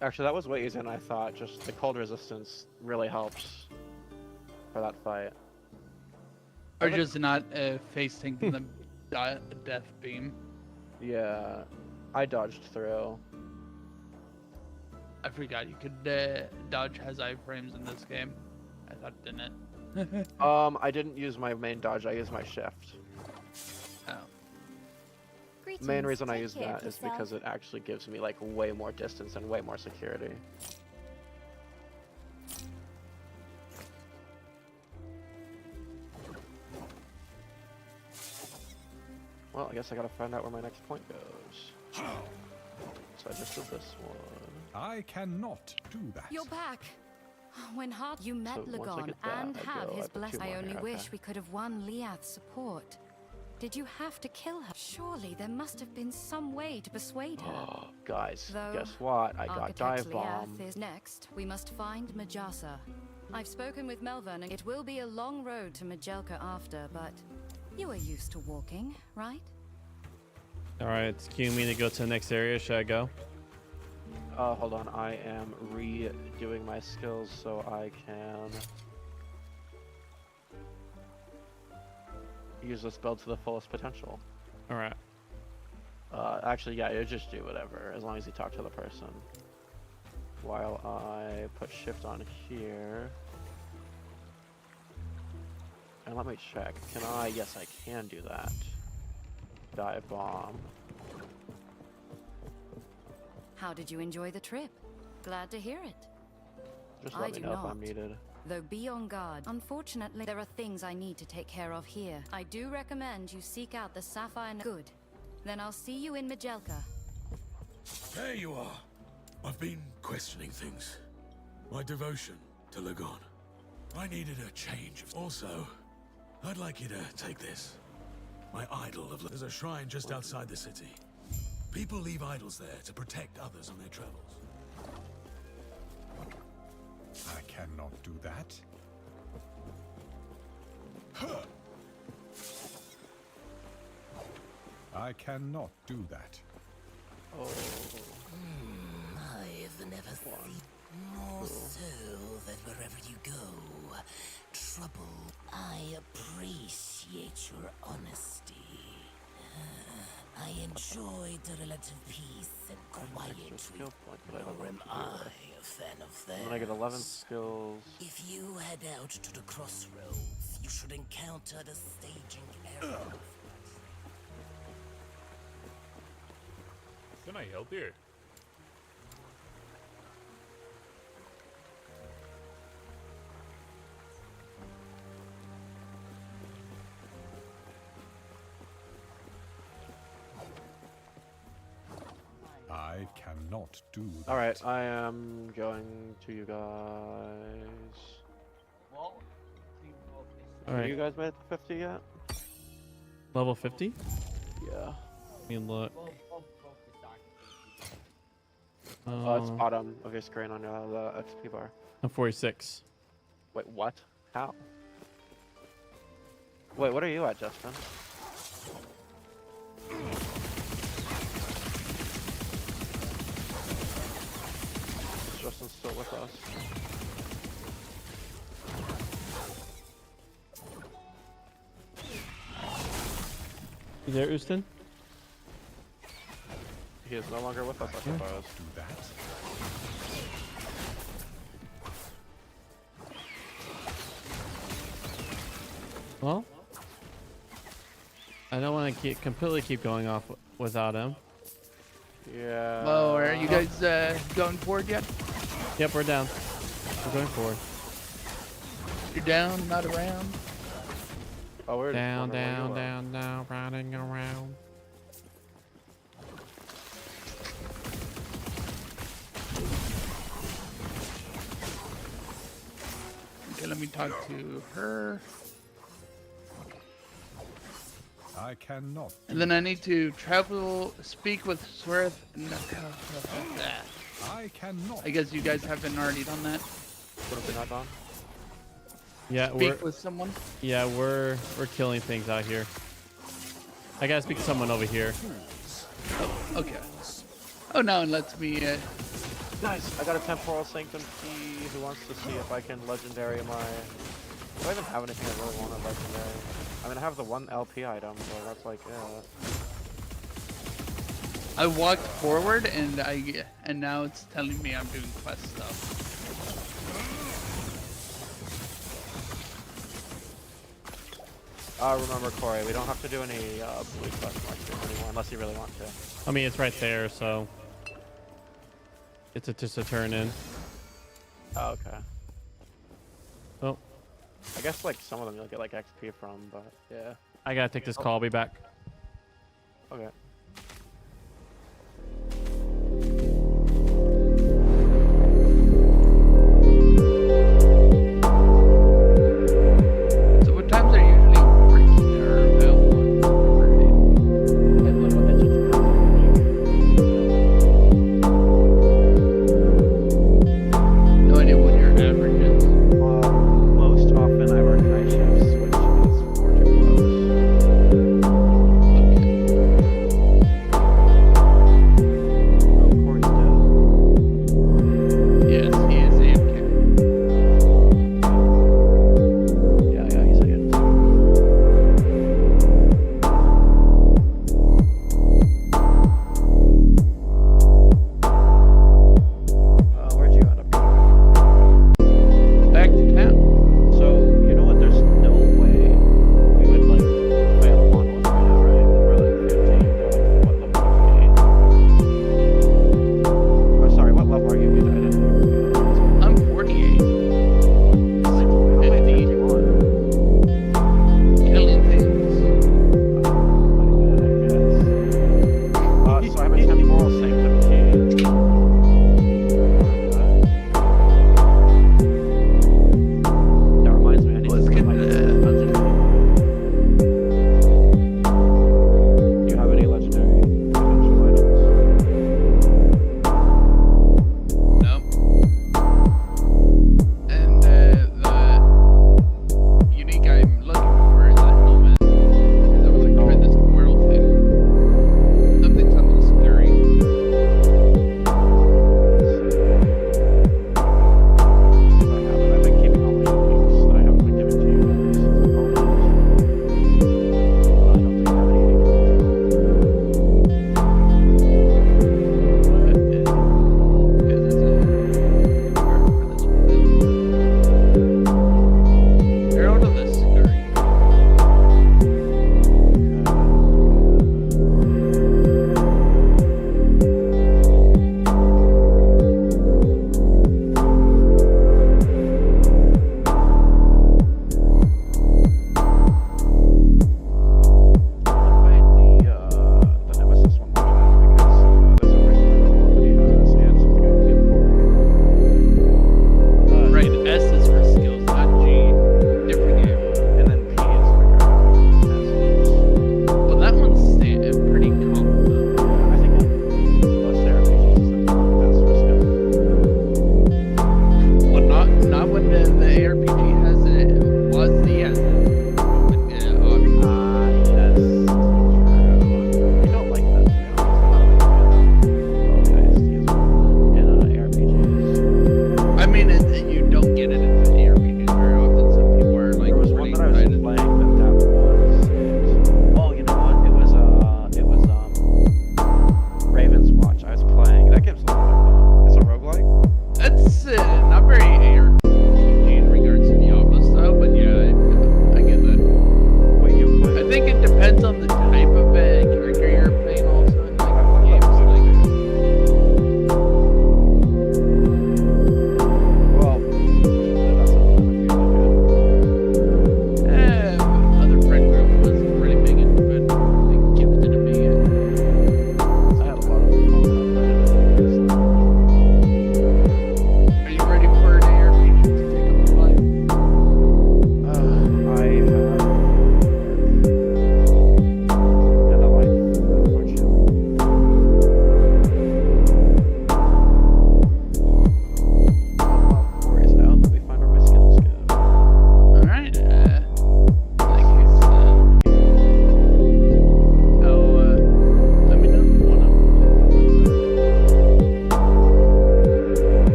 Actually, that was way easier than I thought. Just the cold resistance really helps for that fight. Or just not facing the death beam. Yeah, I dodged through. I forgot you could dodge has iframes in this game. I thought it didn't. I didn't use my main dodge. I used my shift. Oh. Main reason I use that is because it actually gives me like way more distance and way more security. Well, I guess I gotta find out where my next point goes. So I just did this one. I cannot do that. You're back. When hard you met So once I Lagon get that, and I have go, I his put two blessing. more I only here, wish okay. we could have won Liath's support. Did you have to kill her? Surely there must have been some way to persuade her. Oh, guys, Though guess what? I got Architect dive bomb. Liath is next. We must find Majasa. I've spoken with Melvern, and it will be a long road to Majelka after, but you are used to walking, right? All right, it's queuing me to go to the next area. Should I go? Hold on. I am redoing my skills so I can use this build to the fullest potential. All right. Actually, yeah, you just do whatever as long as you talk to the person. While I put shift on here. And let me check. Can I? Yes, I can do that. Dive bomb. How did you enjoy the trip? Glad to hear it. Just I let me do know if I'm not. needed. Though be on guard. Unfortunately, there are things I need to take care of here. I do recommend you seek out the Sapphire. Good. Then I'll see you in Majelka. There you are. I've been questioning things. My devotion to Lagon. I needed a change. Also, I'd like you to take this. My idol of... There's a shrine just outside the city. People leave idols there to protect others on their travels. I cannot do that. I cannot do that. Oh. I've never seen more so that wherever you go, trouble. I appreciate your honesty. I enjoyed the relative peace and quiet. Nor am I a fan of theirs. When I get 11 skills. If you head out to the crossroads, you should encounter the staging area. Can I help you? I cannot do that. Alright, I am going to you guys. All Have right. you guys made 50 yet? Level 50? Yeah. Let me look. It's bottom of your screen on the XP bar. I'm 46. Wait, what? How? Wait, what are you at, Justin? Justin's still with us. You there, Ustin? He is no longer with us, I suppose. Do that. Well, I don't want to completely keep going off without him. Yeah. Well, are you guys going forward yet? Yep, we're down. We're going forward. You're down, not around. Oh, we're Down, just wondering down, where you down, down, riding around. Okay, let me talk to her. I cannot. And then I need to speak with Swerth and that. I cannot. I guess you guys haven't already done that. What have we not done? Yeah, Speak with someone. Yeah, we're killing things out here. I gotta speak to someone over here. Oh, okay. Oh, now it lets me. Guys, I got a Temporal Sanctum key. Who wants to see if I can legendary my... Do I even have anything I really want to legendary? I mean, I have the one LP item, so that's like, yeah. I walked forward and now it's telling me I'm doing quest stuff. Remember, Corey, we don't have to do any blue quest markers anymore unless you really want to. I mean, it's right there, so it's just a turn in. Oh, okay. Oh, I guess like some of them you'll get like XP from, but yeah. I gotta take this call. I'll be back. Okay. So what times are usually working or available? No idea what your average is. Most often I work night shifts, which is 4 to close. Oh, Corey's dead. Yes, he is AFK. Yeah, he's like it. Where'd you end up going? Back to town. So, you know what? There's no way we would like fail one with right now, right? We're like 15, what level are you? Oh, sorry, what level are you? I didn't hear you. I'm 48. How many do you want? Killing things. So I have a temporal sanctum key. That reminds me, I need Let's to get put my the- dungeon key. Do you have any legendary potential items? Nope. And the unique I'm looking for is a helmet. Because I want to try this squirrel thing. Something's a little scary. See if I have it. I've been keeping all my uniques that I haven't been giving to you guys. I don't think I have any unique What is it called? Because it's a card for this build. Herald of the Scurry. The Nemesis one more time because there's a ring that nobody has and something I can get for you. Right, S is for skills, not G. Different game. And then P is for messages. Well, that one's pretty common though. Yeah, I think most RPGs is the best for skills. Well, not when the ARPG has it. Was the S. But, yeah, obviously. Yes, true. We don't like that, to be honest. I'm not a big fan of OSD as well in ARPGs. I mean, you don't get it in the ARPGs very often. Some people are like There was really one that I was excited. playing that was it. Oh, you know what? It was Raven's Watch. I was playing. That game's a lot of fun. It's a roguelike. That's not very ARPG in regards to Diablo style, but yeah, I get that. Wait, you played? I think it depends on the type of character you're playing also. And, like, I played games, that like, too. Well,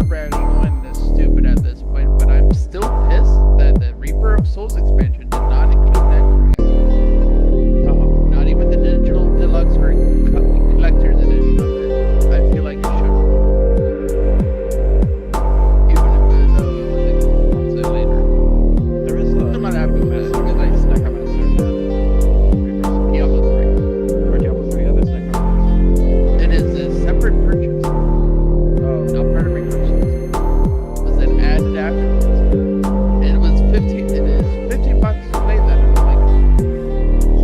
rational and stupid at this point, but I'm still pissed that the Reaper of Souls expansion did not include Necromancer. Not even the digital deluxe or collector's edition of it. I feel like it should. Even if though it was a couple months later. There is a I'm not happy with it because I Necromancer and Diablo 3. or Diablo 3. Yeah, there's Necromancer. It is a separate purchase. Not part of my purchase. It was an added afterwards. And it was 15. It is 15 bucks to play that. And I'm like,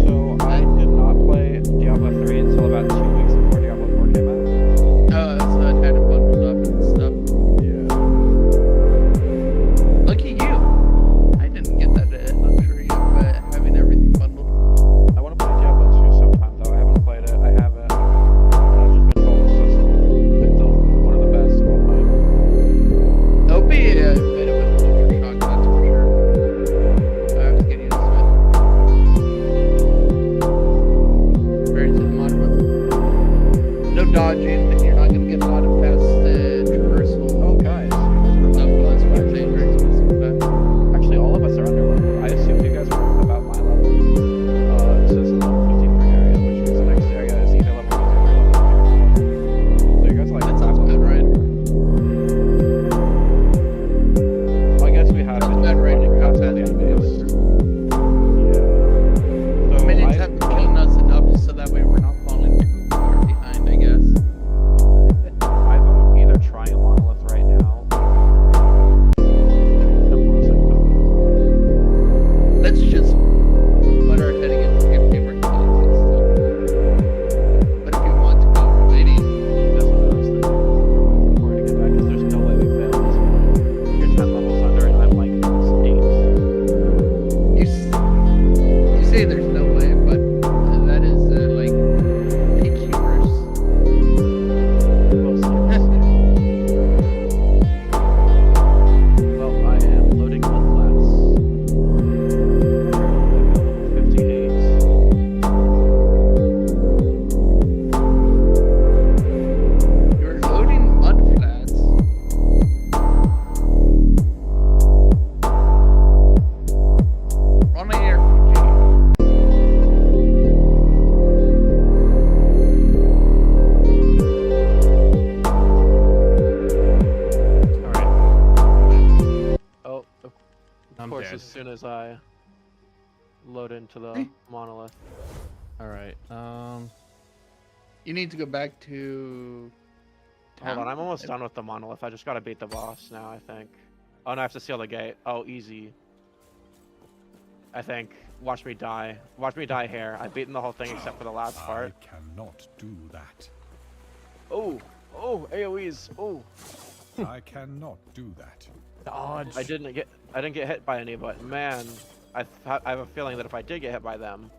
So I did not play Diablo 3 until about 2 weeks before Diablo 4 came out. so it had it bundled up and stuff. Yeah. Lucky you. I didn't get that luxury of having everything bundled. I want to play Diablo 2 sometime though. I haven't played it. I haven't. I've just been told it's still one of the best of all time. It'll be a bit of a culture shock, that's for sure. I have to get used to it. Very to the modern. No dodging, and you're not going to get a lot of fast traversal. Oh guys, Plus, but very expensive for that. actually all of us are under level. I assumed you guys were about my level. So this is level 53 area, which means the next area is either level 53 or level 54. So you guys are like That 5 sounds levels good, right? Well, I guess we had Sounds been bad, right? running past all Bad the to enemies. do. Yeah. So Minions I, have been killing us enough so that way we're not falling too far behind, I guess. I vote either trying Monolith right now or doing the temporal cycle. Let's just put our head against the campaign we're killing things still. But if you want to go waiting, That's what I was thinking. We're waiting for Corey to get back because there's no way we fail this one. You're 10 levels under and I'm like 8. you say there's no way, but that is like peak humorous. Well, I am loading mud flats. Level 58. You're loading mud flats. On an RPG. Oh, of I'm course, dead. as soon as I load into the monolith. All right. You need to go back to Hold on, town? I'm almost done with the monolith. I just gotta beat the boss now, I think. Oh, no, I have to seal the gate. Oh, easy. I think. Watch me die. Watch me die here. I've beaten the whole thing except for the last part. I cannot do that. Oh, oh, AoEs. Oh, I cannot do that. Dodge. I didn't get hit by any, but man, I have a feeling that if I did get hit by them,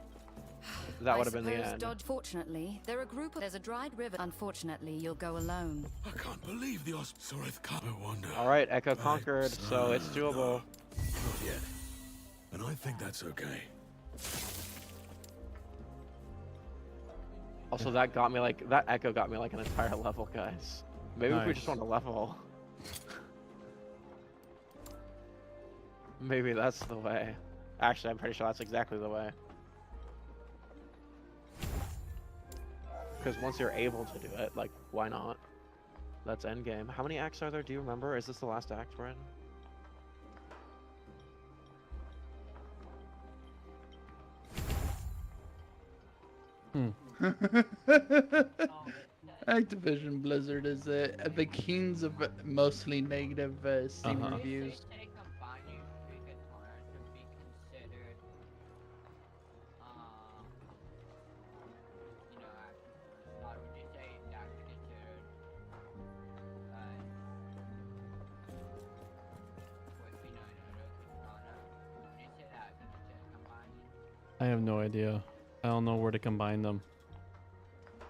that would have been the suppose end. Dodge. Fortunately, there's a dried river. Unfortunately, you'll go alone. I can't believe the Soreth can't wonder. All right, Echo conquered, so it's doable. Not yet. And I think that's okay. Also, that got me like that Echo got me like an entire level, guys. Maybe if we just Nice. want to level. Maybe that's the way. Actually, I'm pretty sure that's exactly the way. Because once you're able to do it, like, why not? That's endgame. How many acts are there? Do you remember? Is this the last act we're in? Activision Blizzard is the kings of mostly negative Steam reviews. I have no idea. I don't know where to combine them.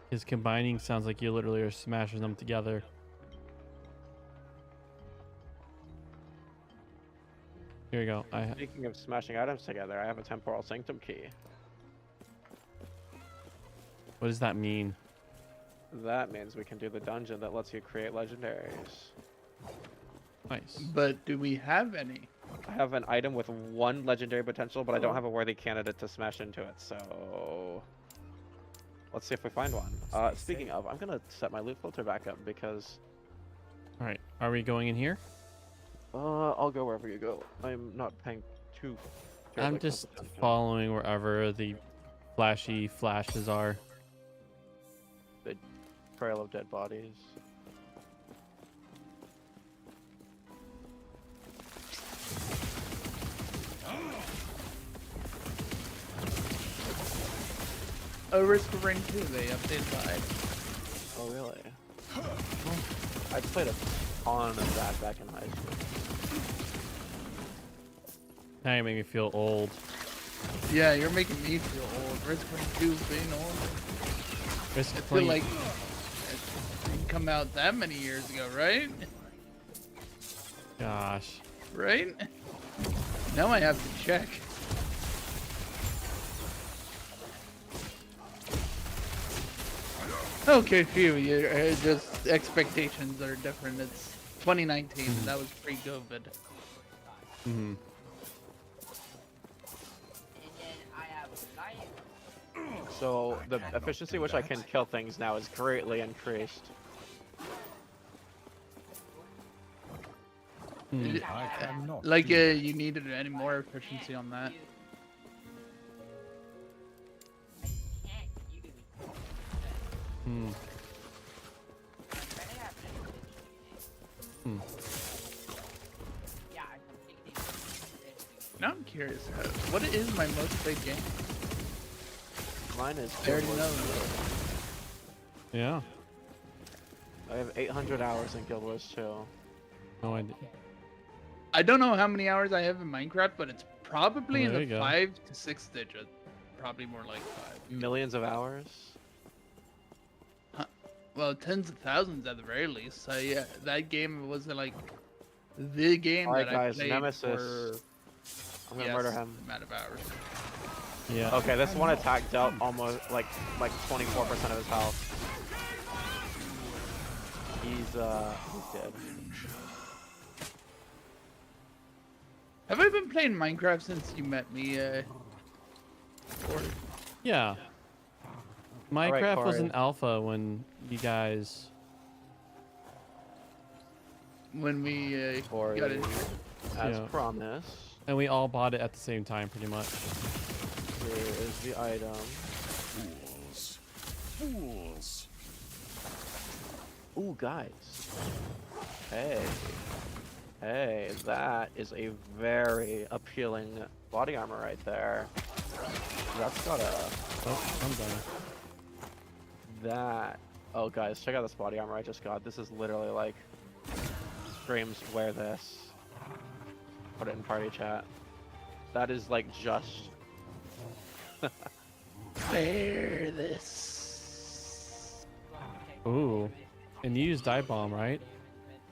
Because combining sounds like you literally are smashing them together. Here you go. Speaking of smashing items together, I have a Temporal Sanctum key. What does that mean? That means we can do the dungeon that lets you create legendaries. Nice. But do we have any? I have an item with 1 legendary potential, but I don't have a worthy candidate to smash into it, so... Let's see if we find one. Speaking of, I'm gonna set my loot filter back up because... All right, are we going in here? I'll go wherever you go. I'm not paying too... I'm terribly just close attention. following wherever the flashy flashes are. The trail of dead bodies. Oh, Risk of Rain 2, they updated the item. Oh, really? I played a ton of that back in high school. Now you make me feel old. Yeah, you're making me feel old. Risk of Rain 2 being old. Risk I of feel Rain- like it didn't come out that many years ago, right? Gosh. Right? Now I have to check. Okay, phew, just expectations are different. It's 2019, and that was pre-COVID. Mm-hmm. So the efficiency which I can kill things now is greatly increased. I cannot. Like, you needed any more efficiency on that. Hmm. Hmm. Now I'm curious, what is my most played game? Mine is... I already know. Yeah. I have 800 hours in Guild Wars 2. No idea. I don't know how many hours I have in Minecraft, but it's probably There in you the go. 5 to 6 digit. Probably more like 5. Millions of hours? Well, tens of thousands at the very least. So yeah, that game was like the game Alright that guys, I played Nemesis. for I'm gonna murder him. amount of hours. Yeah. Okay, this one attack dealt almost like 24% of his health. He's dead. Have I been playing Minecraft since you met me? Or Yeah. Minecraft was Corey. an alpha when you guys. when we Or got it. as Yeah. promised, And we all bought it at the same time, pretty much. here is the item. Fools. Fools. Ooh, guys. Hey. Hey, that is a very appealing body armor right there. That's got a... Oh, I'm done. That... Oh, guys, check out this body armor I just got. This is literally like... Screams, wear this. Put it in party chat. That is like just... Wear this. Ooh. And you use dive bomb, right?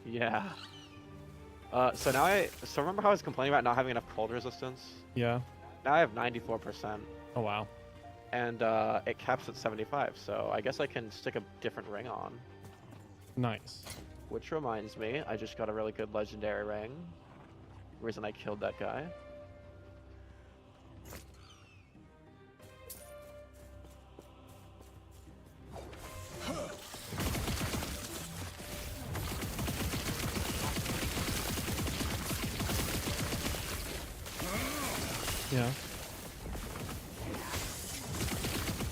Yeah. So now so remember how I was complaining about not having enough cold resistance? Yeah. Now I have 94%. Oh wow. And it caps at 75, so I guess I can stick a different ring on. Nice. Which reminds me, I just got a really good legendary ring. Reason I killed that guy. Yeah.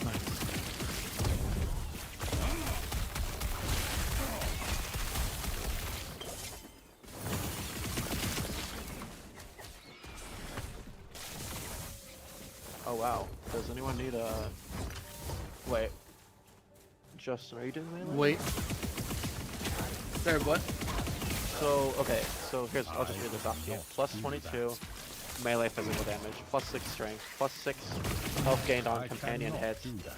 Nice. Oh wow. Does anyone need a... Wait. Justin, are you doing melee? Wait. Sorry, what? So, okay, so here's, I'll just read this off to you. Plus 22 melee physical damage, plus 6 strength, plus 6 health gained on I companion cannot hits, do that.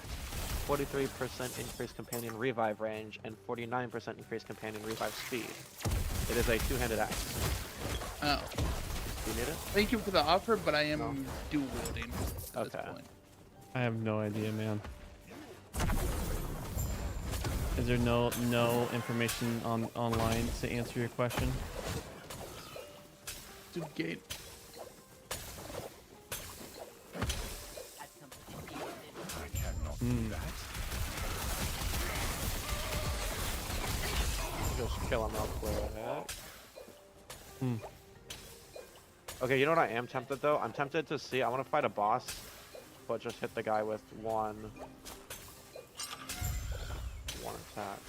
43% increased companion revive range, and 49% increased companion revive speed. It is a two-handed axe. Oh. Do you need it? Thank you for the offer, but I am dual wielding at this Okay. point. I have no idea, man. Is there no information online to answer your question? exclusive gate. I cannot do that. Just kill him real quick. Okay, you know what I am tempted though? I'm tempted to see. I want to fight a boss, but just hit the guy with one attack.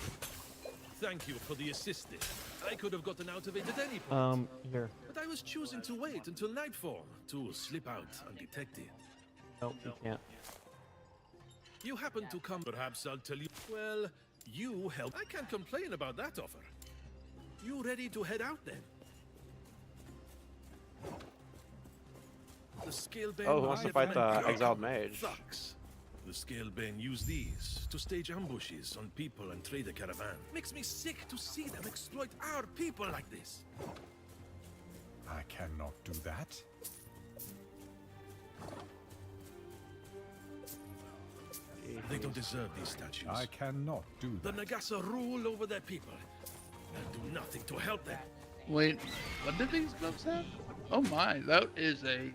Thank you for the assistance. I could have gotten out of it at any point. Here. But I was choosing to wait until nightfall to slip out undetected. Nope, you can't. You happen to come. Perhaps I'll tell you. Well, you help. I can't complain about that offer. You ready to head out then? The Scalebane. Oh, who wants to fight the exiled mage? Thugs. The Scalebane use these to stage ambushes on people and trader caravan. Makes me sick to see them exploit our people like this. I cannot do that. They don't deserve these statues. I cannot do The that. Nagasa rule over their people and do nothing to help them. Wait, what did these gloves have? Oh my, that is a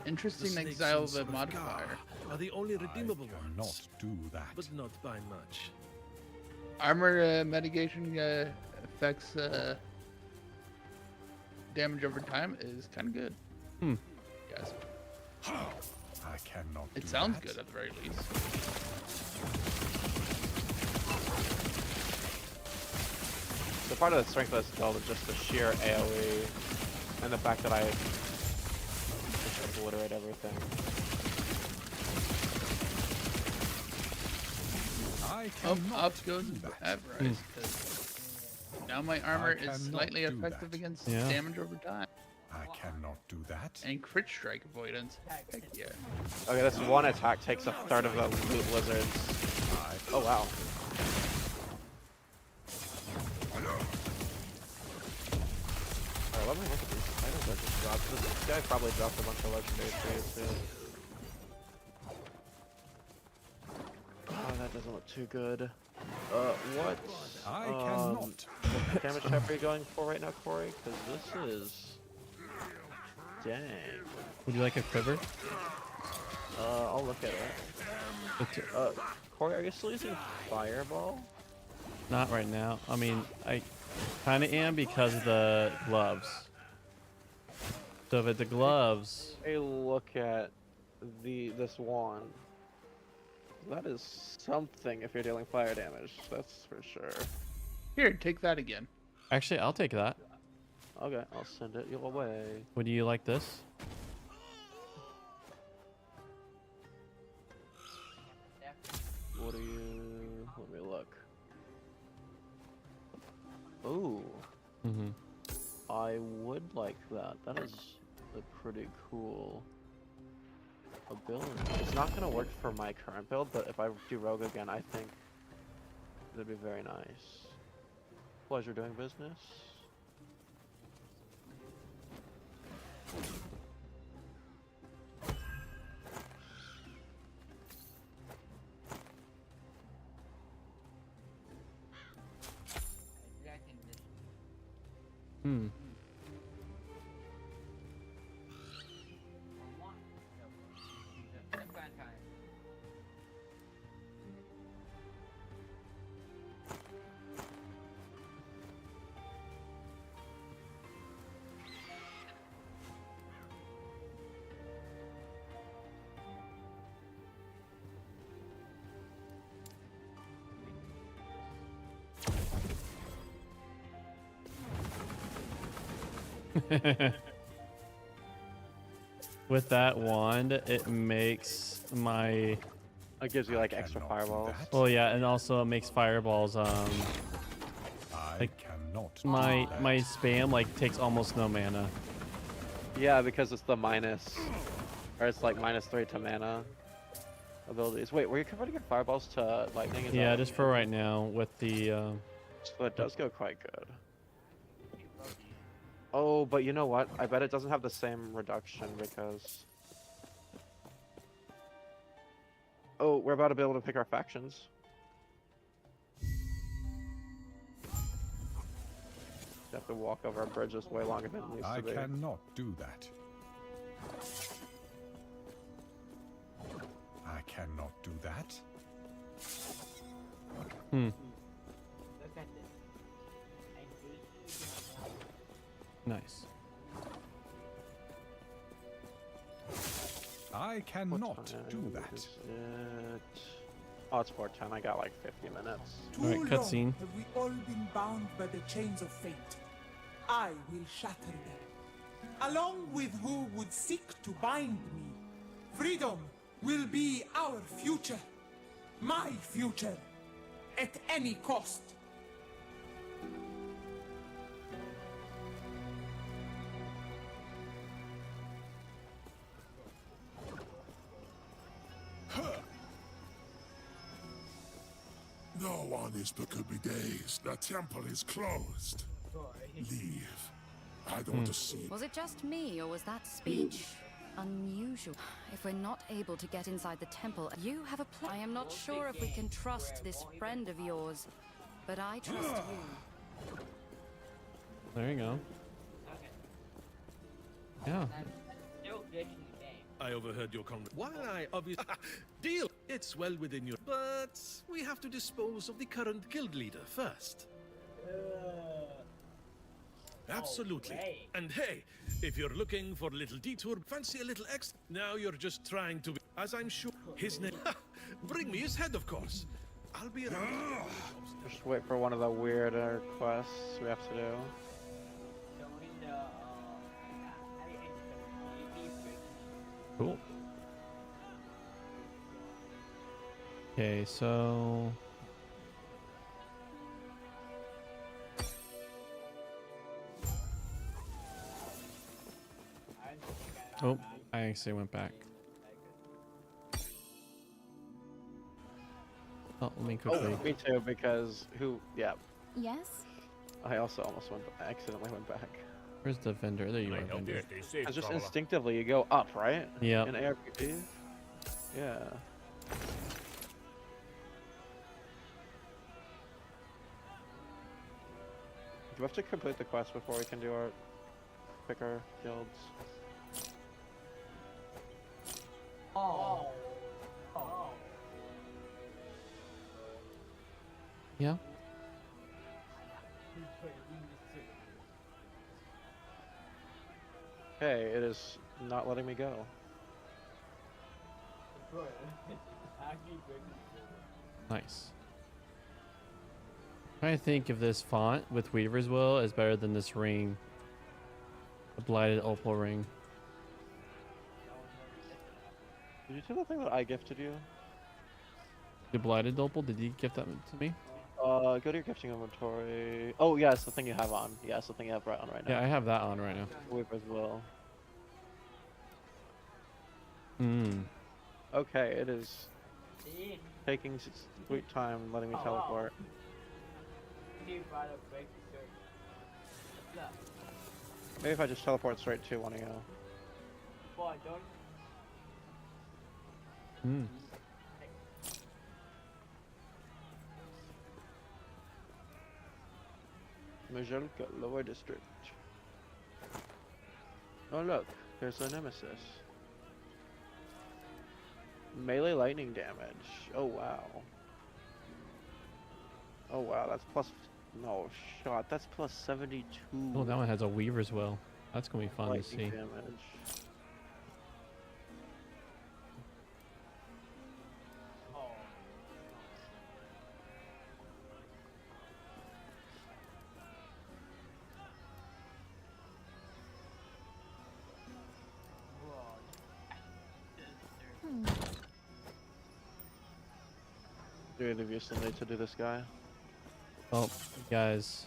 interesting The exile snakes the and modifier. Scar are the only redeemable I cannot ones, do that. but not by much. Armor mitigation affects damage over time is kind of good. Yes, I cannot it do sounds that. good at the very least. So part of the strength of this build is just the sheer AoE and the fact that I just obliterate everything. I Oh, cannot up goes do that. Avarice. 'Cause now my armor is cannot slightly do effective that. against Yeah. damage over time. I cannot do that. And crit strike avoidance. Heck yeah. Okay, this one attack takes a third of the loot lizards. Oh wow. Alright, let me look at these items I just dropped. This guy probably dropped a bunch of legendary trees too. Oh, that doesn't look too good. What? I cannot. What damage type are you going for right now, Corey? Because this is... Dang. Would you like a quiver? I'll look at it. Corey, are you still using Fireball? Not right now. I mean, I kind of am because of the gloves. So if it's the gloves, A look at this wand. That is something if you're dealing fire damage, that's for sure. Here, take that again. actually, I'll take that. Okay, I'll send it your way. Would you like this? What do you... Let me look. Ooh, Mm-hmm. I would like that. That is a pretty cool ability. It's not gonna work for my current build, but if I do Rogue again, I think it'd be very nice. Pleasure doing business. Hmm. With that wand, it makes my... It gives you like extra fireballs. Well, yeah, and also it makes fireballs, I like, cannot. my do that. my spam, like, takes almost no mana. Yeah, because it's the minus, or it's like -3 to mana abilities. Wait, were you converting your fireballs to lightning? Is Yeah, that- just for right now, with the, So it does go quite good. Oh, but you know what? I bet it doesn't have the same reduction because... Oh, we're about to be able to pick our factions. have to walk over a bridge that's way longer than it needs I to be. cannot do that. I cannot do that. Nice. I cannot do that. Is it? Oh, it's 4:10. I got like 50 minutes. Alright, cutscene. Have we all been bound by the chains of fate? I will shatter them, along with who would seek to bind me. Freedom will be our future, my future, at any cost. No one is but could be dazed. The temple is closed. Leave. I don't want to see. Was it just me, or was that speech unusual? If we're not able to get inside the temple, you have a plan. I am not sure if we can trust this friend of yours, but I trust you. There you go. Yeah. I overheard your conversation. While I obviously deal, it's well within your. But we have to dispose of the current guild leader first. Absolutely. And hey, if you're looking for a little detour, fancy a little extra. Now you're just trying to be, as I'm sure his name. Bring me his head, of course. I'll be around. Just wait for one of the weirder quests we have to do. Cool. Okay, so oh, I actually went back. Oh, let me quickly. Oh, me too, because yeah. Yes? I also almost accidentally went back. Where's the vendor? There you are, vendor. It's just instinctively you go up, right? Yeah. In ARPG? Yeah. Do we have to complete the quest before we can do our picker guilds? Yeah. Hey, it is not letting me go. Nice. I think if this font with Weaver's Will is better than this ring. The Blighted Opal ring. Did you see the thing that I gifted you? The Blighted Opal? Did you gift that to me? Go to your gifting inventory. Oh, yeah, it's the thing you have on. Yeah, it's the thing you have right on right now. Yeah, I have that on right now. Weaver's Will. Hmm. Okay, it is taking sweet time letting me teleport. Maybe if I just teleport straight to one of you. Hmm. Majelka, Lower District. Oh look, there's a nemesis. Melee lightning damage. Oh wow. Oh wow, that's plus. No shot. That's plus 72. Oh, that one has a Weaver's Will. That's gonna be fun to see. lightning damage. Do either of you still need to do this guy? Oh, guys,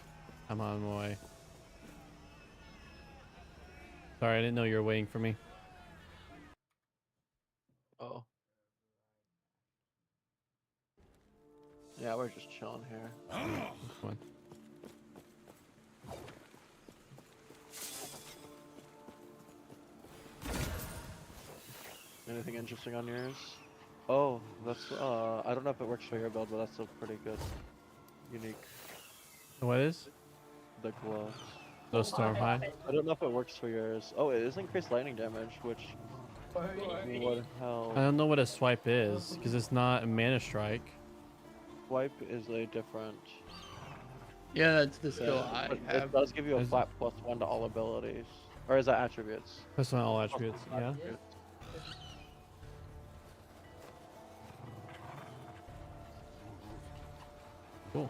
I'm on my way. Sorry, I didn't know you were waiting for me. Oh. Yeah, we're just chilling here. Come on. Anything interesting on yours? Oh, that's I don't know if it works for your build, but that's still pretty good. Unique. What is? The gloves. Those storm high. I don't know if it works for yours. Oh, it is increased lightning damage, which would help. I don't know what a swipe is because it's not a mana strike. Swipe is a different. Yeah, that's the skill I But have. it does give you a flat +1 to all abilities, or is that attributes? That's not all attributes. Yeah. Cool.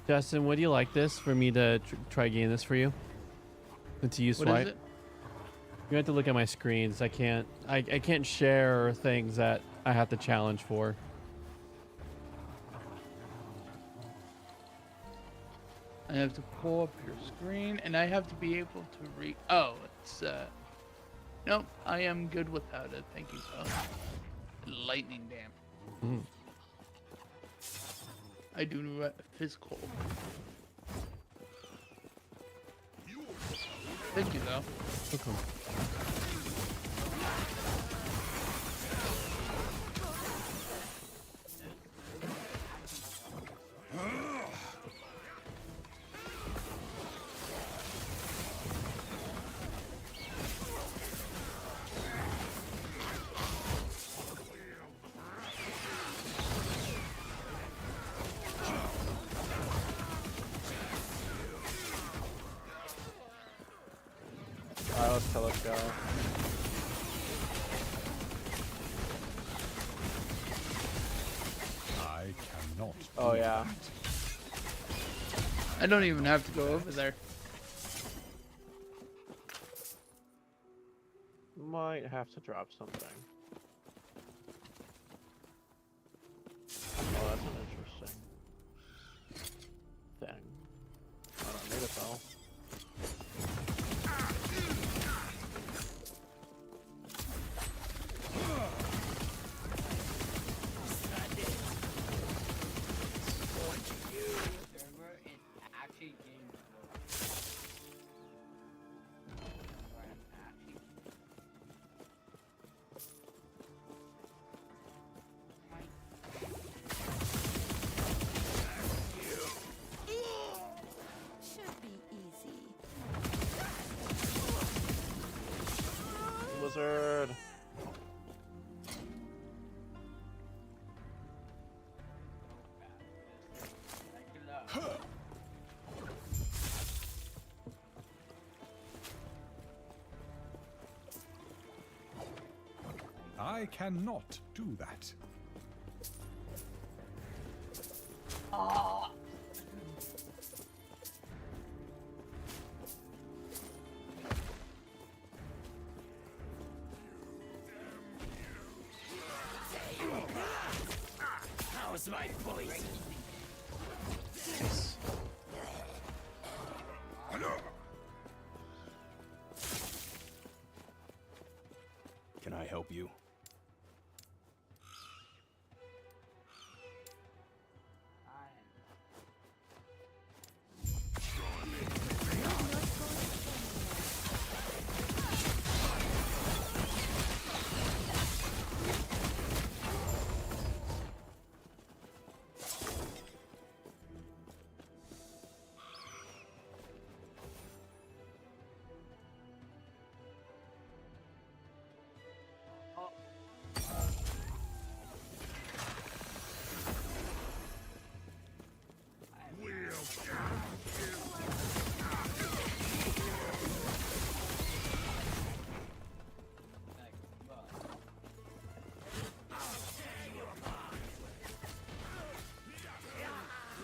Justin, would you like this for me to try getting this for you? And to use What swipe? is it? You have to look at my screens. I can't share things that I have to challenge for. I have to pull up your screen, and I have to be able to read. Oh, it's nope. I am good without it. Thank you, so. Lightning damage. I do physical. Thank you, though. Okay. Alright, let's tell us go. I cannot. Oh yeah. I don't even have to go over there. Might have to drop something. Oh, that's an interesting thing. I don't need it though. Wizard. I cannot do that. How's my voice? Can I help you?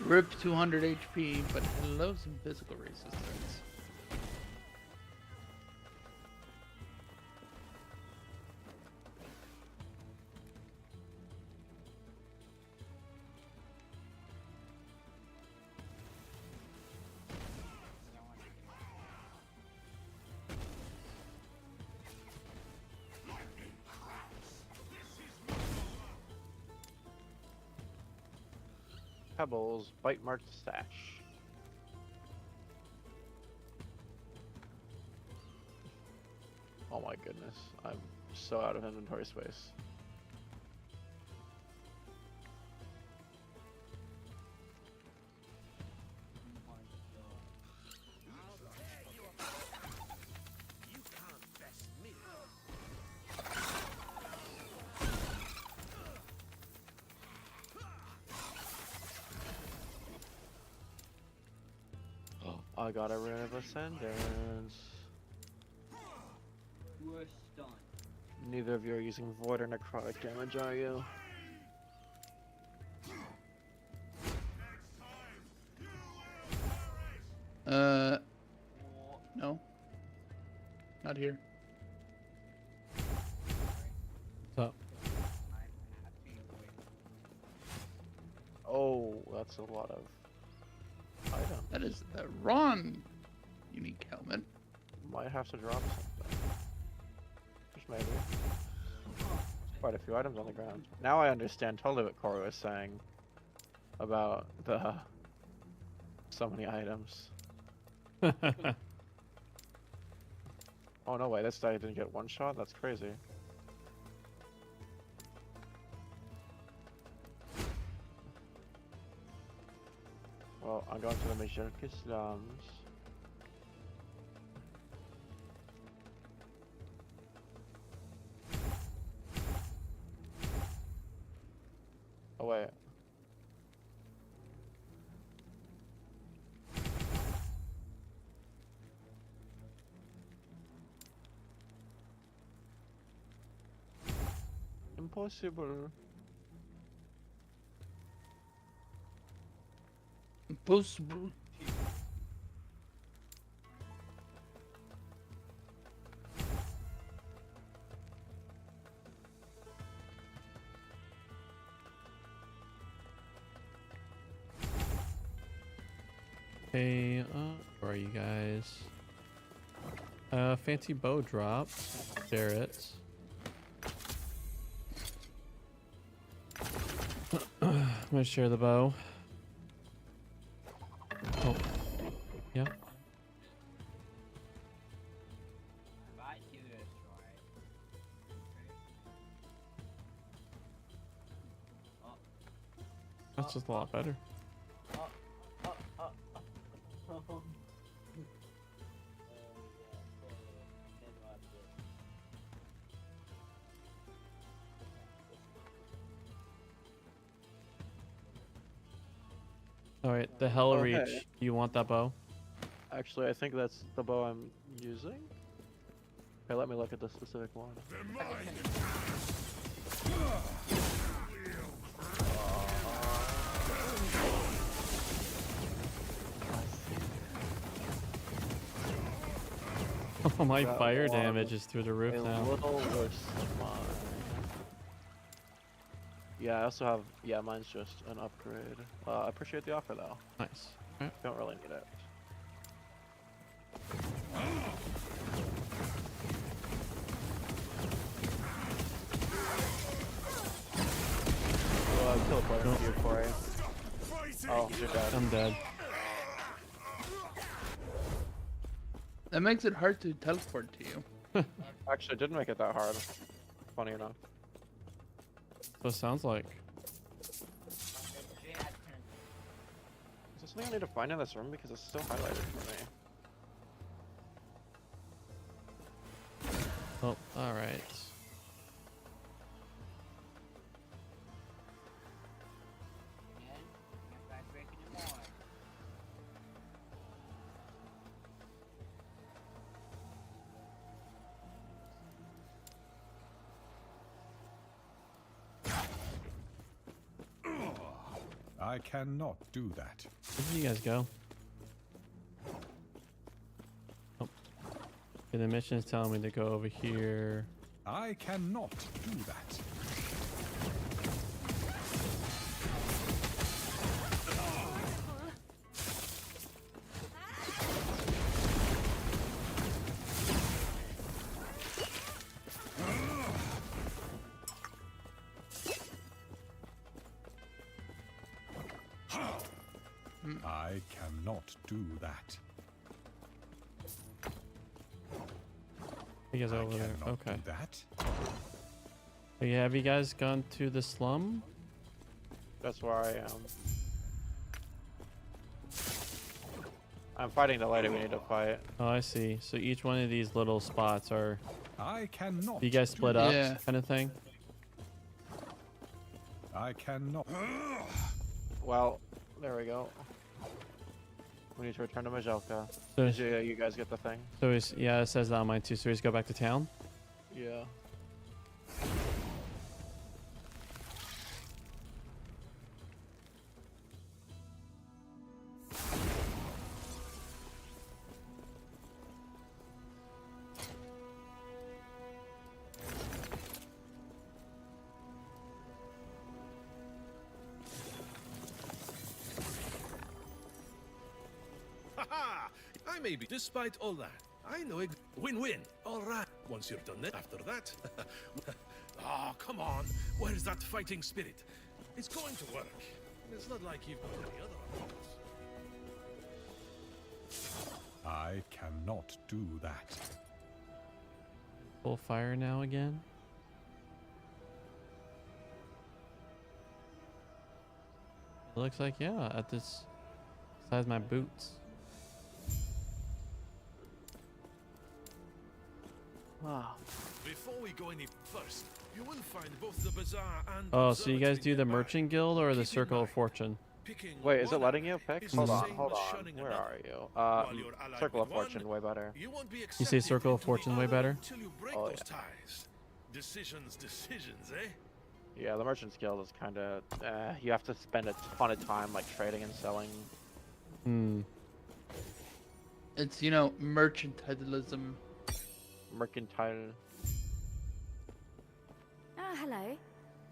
Rip 200 HP, but hello some physical resistance. Pebbles, bite mark stash. Oh my goodness, I'm so out of inventory space. I got a rid of Ascendance. We're stunned. Neither of you are using Void or Necrotic damage, are you? No. Not here. What's up? Oh, that's a lot of items. That is the Ron unique helmet. Might have to drop something. Just maybe. Quite a few items on the ground. Now I understand totally what Corey was saying about the so many items. Oh no way, this guy didn't get one shot? That's crazy. Well, I'm going to the Majorca slums. Oh wait. Impossible. Impossible. Hey, where are you guys? Fancy bow drop. Jarrett's. I'm gonna share the bow. Oh, yeah. That's just a lot better. All right, the Hell Reach. Okay. You want that bow? Actually, I think that's the bow I'm using. Okay, let me look at the specific one. Oh, my That fire one damage is through the roof a now. little worse than mine. Yeah, I also have. Yeah, mine's just an upgrade. I appreciate the offer though. Nice. Don't really need it. Teleporting to you, Corey. Oh, you're dead. I'm dead. That makes it hard to teleport to you. Actually, it didn't make it that hard. Funny enough. What it sounds like. Is there something I need to find in this room because it's still highlighted for me? Oh, all right. I cannot do that. Where did you guys go? Oh. Okay, the mission is telling me to go over here. I cannot do that. I cannot do that. You guys are I over there. cannot Okay. do that. Oh, yeah, have you guys gone to the slum? That's where I am. I'm fighting the lady we need to fight. Oh, I see. So each one of these little spots are. I cannot. You guys split do up, Yeah. kind of thing. I cannot. Well, there we go. We need to return to Majelka. So, Did you guys get the thing? so yeah, it says that on mine too. So we just go back to town. Yeah. Haha! I may be, despite all that. I know it. Win-win. All right. Once you're done it, after that. Oh, come on. Where's that fighting spirit? It's going to work. It's not like you've got any other options. I cannot do that. Full fire now again. It looks like, yeah, at this size my boots. Wow. Before we go any first, you will find both the bazaar and Oh, so you guys do the Merchant Guild or the Circle of Fortune? Wait, is it letting you pick? is Hold the on, same hold as on. shunning Where another. are you? While you're allied Circle of with one, Fortune, way better. You won't be You say accepted Circle of into the Fortune way other better? until you break Oh, those yeah. ties. Decisions, eh? Yeah, the Merchant's Guild is kind of. You have to spend a ton of time like trading and selling. Hmm. It's, you know, mercantilism. Mercantile. Ah, hello.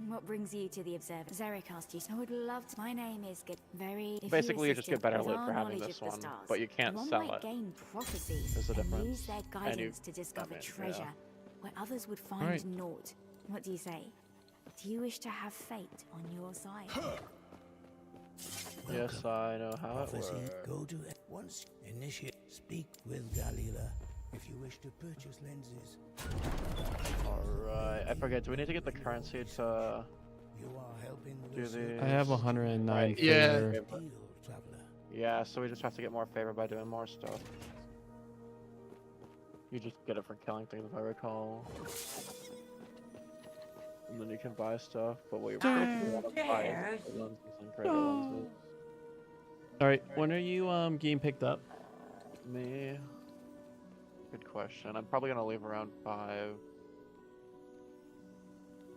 What brings you to the Observer? Zarek asked you. I would love to. My name is good. Very. If Basically, you assist just get better with loot our for having knowledge this of the one, stars, but you can't one sell might it. gain prophecies There's a and difference. use their And guidance you- to discover yeah. treasure where others would find Alright. naught. What do you say? Do you wish to have fate on your side? Yes, I know how it Prophecy, works. go to once initiate. Speak with Galila if you wish to purchase lenses. Alright, I forget. Do we need to get the currency to You are helping do the? I have 109 Right, Yeah. for- Deal, traveler. Yeah, so we just have to get more favor by doing more stuff. You just get it for killing things, if I recall. And then you can buy stuff, but what you really want to buy is the lenses and greater lenses. Alright, when are you getting picked up? Me? Good question. I'm probably gonna leave around 5.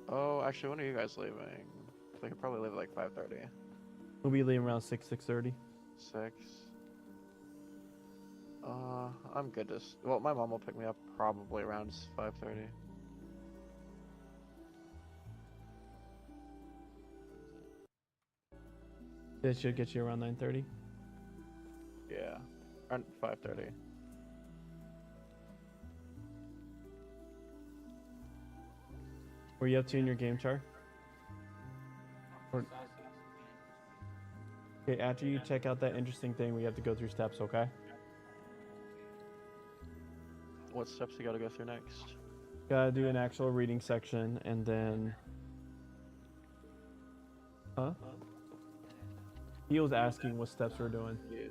Oh, actually, when are you guys leaving? We could probably leave at like 5:30. We'll be leaving around 6:30. 6. I'm good to. Well, my mom will pick me up probably around 5:30. That should get you around 9:30. Yeah, around 5:30. Were you up to in your game, Char? Or... Okay, after you check out that interesting thing, we have to go through steps, okay? What steps you gotta go through next? Gotta do an actual reading section, and then... Huh? He was asking what steps we're doing. Yeah.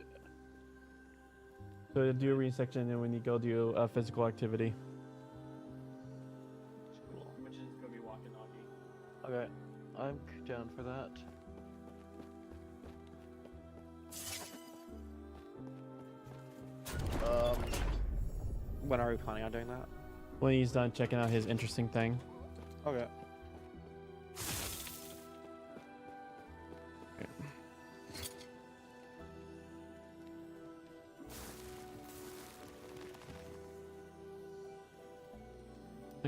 So do a reading section, and then we need to go do a physical activity. Which is gonna be walking doggy. Okay, I'm down for that. When are we planning on doing that? When he's done checking out his interesting thing. Okay.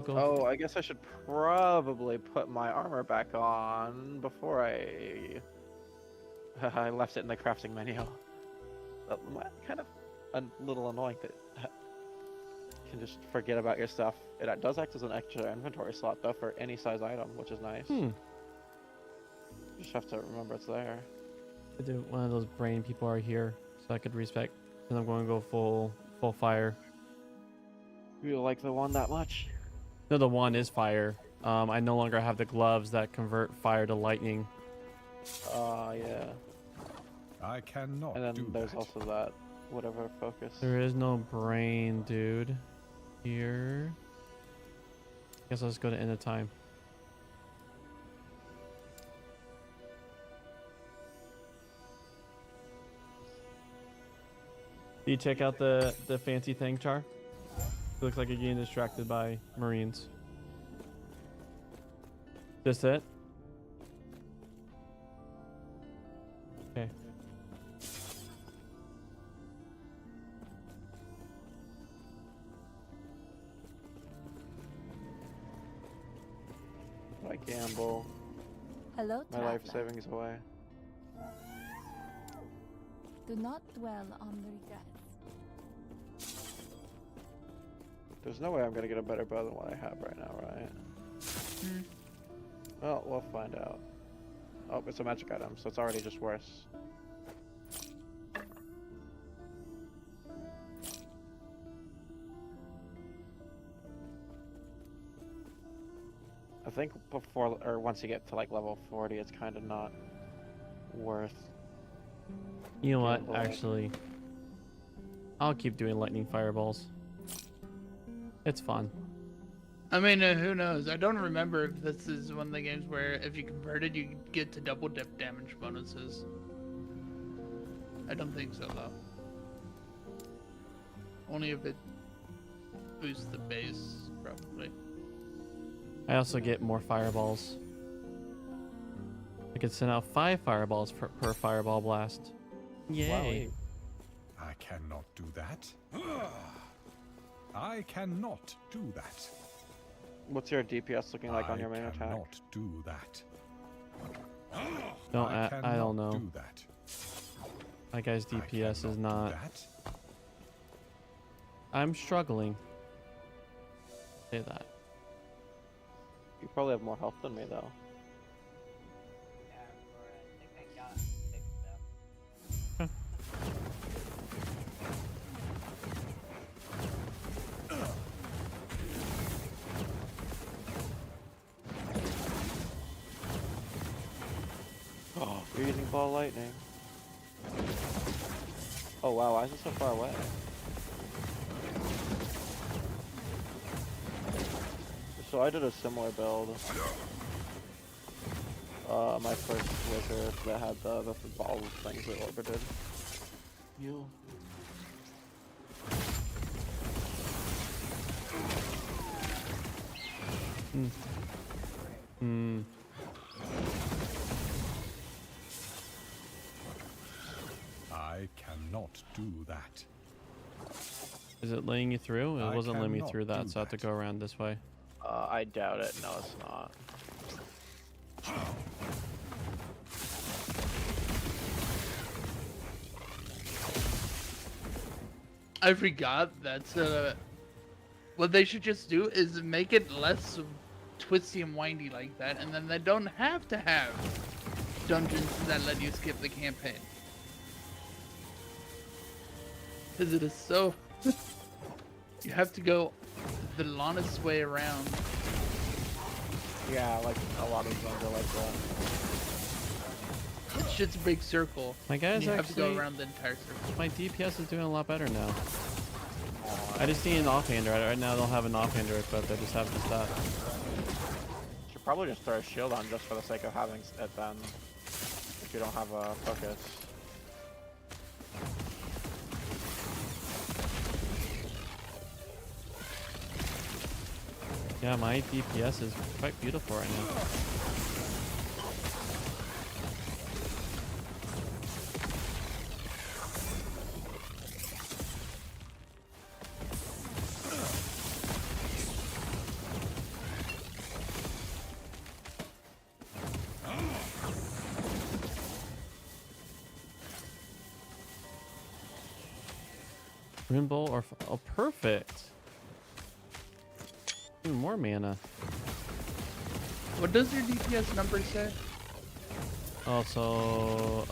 Oh, I guess I should probably put my armor back on before I left it in the crafting menu. Kind of a little annoying that you can just forget about your stuff. It does act as an extra inventory slot though for any size item, which is nice. You just have to remember it's there. I do one of those brain people are here, so I could respect. And I'm going to go full fire. You like the one that much? No, the one is fire. I no longer have the gloves that convert fire to lightning. Yeah. I cannot And then do there's that. also that whatever focus. There is no brain, dude. Here. Guess I'll just go to end of time. Do you check out the fancy thing, Char? It looks like you're getting distracted by Marines. Just it? Okay. I gamble. Hello, My life traveler. savings away. Do not dwell on the regrets. There's no way I'm gonna get a better bow than what I have right now, right? Well, we'll find out. Oh, it's a magic item, so it's already just worse. I think before, or once you get to like level 40, it's kind of not worth. You know what? gambling. Actually, I'll keep doing lightning fireballs. It's fun. I mean, who knows? I don't remember if this is one of the games where if you converted, you get to double dip damage bonuses. I don't think so, though. Only if it boosts the base, probably. I also get more fireballs. I could send out 5 fireballs per fireball blast. Yay! I cannot do that. I cannot do that. What's your DPS looking like on your main I attack? cannot do that. No, I don't cannot know. do that. My guy's DPS is do not. that. I'm struggling. Say that. You probably have more health than me, though. Oh, freezing ball lightning. Oh wow, why is it so far away? So I did a similar build. My first wizard that had the ball things that orbited. You. I cannot do that. Is it letting you through? It I wasn't letting me cannot through that, do so I have to go around this way. I doubt it. No, it's not. I forgot that's what they should just do is make it less twisty and windy like that, and then they don't have to have dungeons that let you skip the campaign. Because it is so... you have to go the longest way around. Yeah, like a lot of zones are like that. It's just a big circle. My and guy's you have to go actually- around the entire circle. My DPS is doing a lot better now. I just need an offhander. Right now, I don't have an offhander equipped. I just have just that. Should probably just throw a shield on just for the sake of having it then. If you don't have a focus. Yeah, my DPS is quite beautiful right now. Rune Bowl or oh, perfect. Even more mana. What does your DPS number say? Also,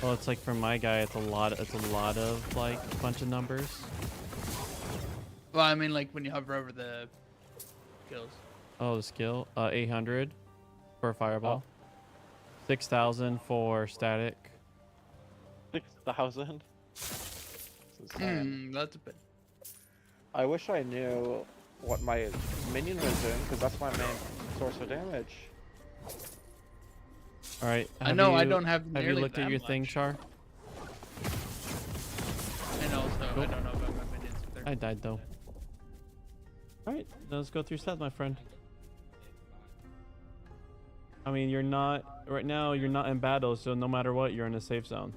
well, it's like for my guy, it's a lot of like a bunch of numbers. Well, I mean, like when you hover over the skills. Oh, the skill, 800 for fireball, 6,000 for static. 6,000? That's a bit. I wish I knew what my minion was doing, because that's my main source of damage. All right. I know I don't have. Have you looked at your thing, Char? I know, so I don't know about my minions. I died though. All right, let's go through stats, my friend. I mean, you're not right now. You're not in battle, so no matter what, you're in a safe zone.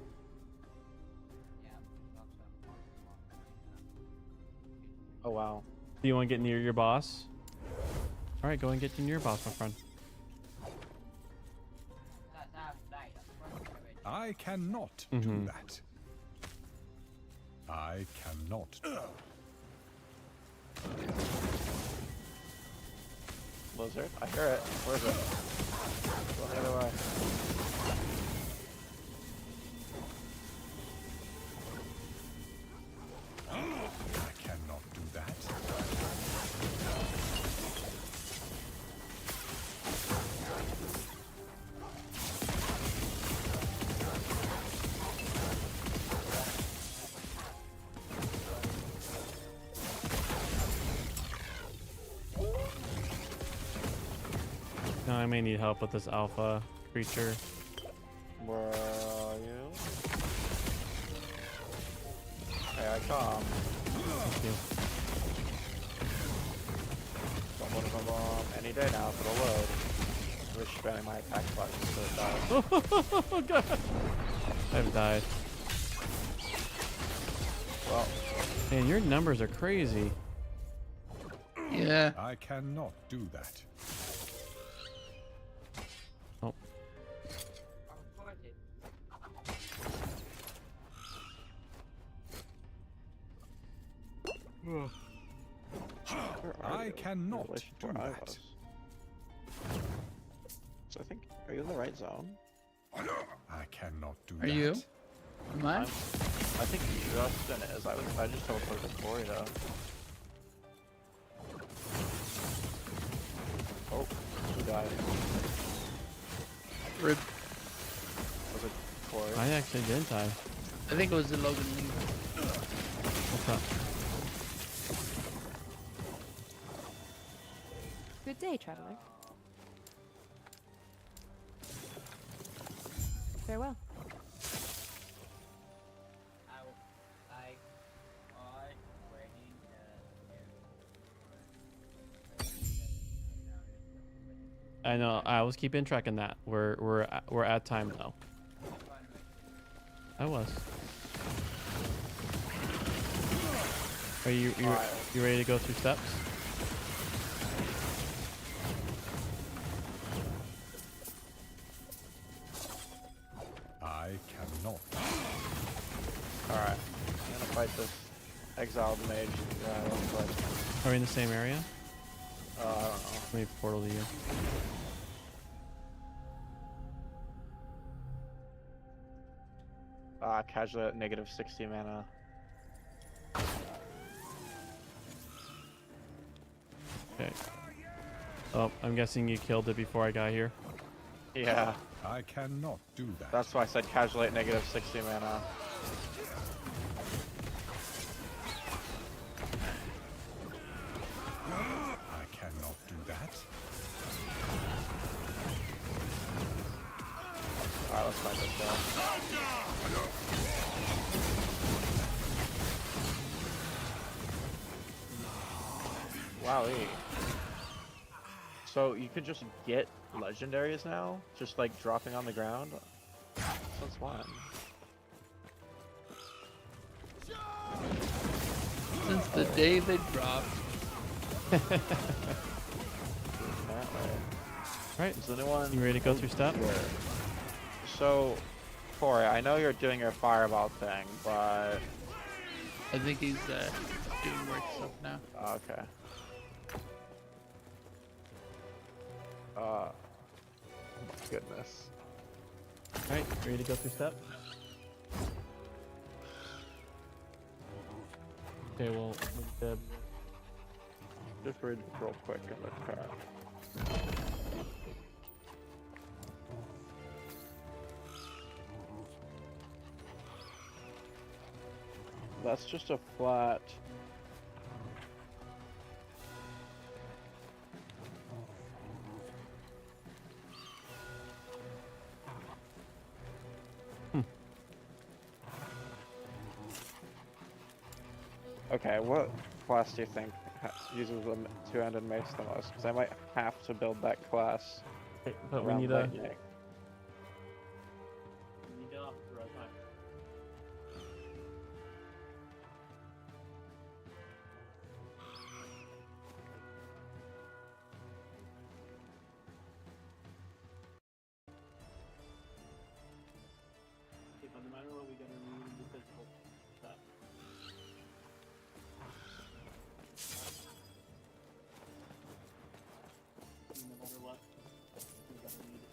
Oh wow. Do you want to get near your boss? All right, go and get near your boss, my friend. I cannot do that. I cannot. Lizard? I hear it. Where is it? Go the other way. I cannot do that. No, I may need help with this alpha creature. Where are you? Here I come. Thank you. Any day now for the load. I wish spamming my attack button so it dies. Oh god! I've died. Well, man, your numbers are crazy. Yeah. I cannot do that. Oh. I cannot do that. So I think, are you in the right zone? I cannot do Are that. you? Am I? I think Justin is. I just teleported to Corey though. Oh, he died. Rip. Was it Corey? I actually didn't die. I think it was the Logan Lee. What's up? Good day, traveler. Farewell. I know. I was keeping track of that. We're at time now. I was. Are you ready to go through steps? I cannot. Alright. I'm gonna fight this exiled mage guy real quick. Are we in the same area? I don't know. Let me portal to you. Casually at negative 60 mana. Okay. Oh, I'm guessing you killed it before I got here. Yeah. I cannot do that. That's why I said casually at negative 60 mana. I cannot do that. Alright, let's fight this guy. Wowee. So you could just get legendaries now? Just like dropping on the ground? Since when? Since the day they dropped. Right. Is anyone... You ready to go through steps? So, Corey, I know you're doing your fireball thing, but... I think he's doing work stuff now. Okay. Goodness. Alright, ready to go through steps? Okay, well, just read real quick in the chat. That's just a flat. Okay, what class do you think uses the two-handed mace the most? Because I might have to build that class. But we around need a. lightning. No matter what, we gotta need the physical stuff. No matter what, we gotta need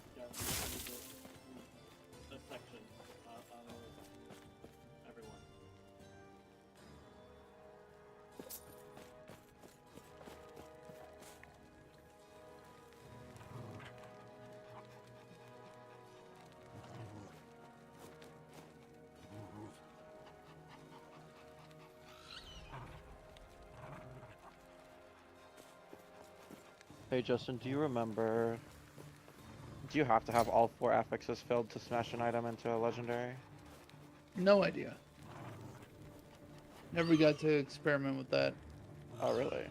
a section of everyone. Hey Justin, do you remember? Do you have to have all 4 affixes filled to smash an item into a legendary? No idea. Never got to experiment with that. Oh really?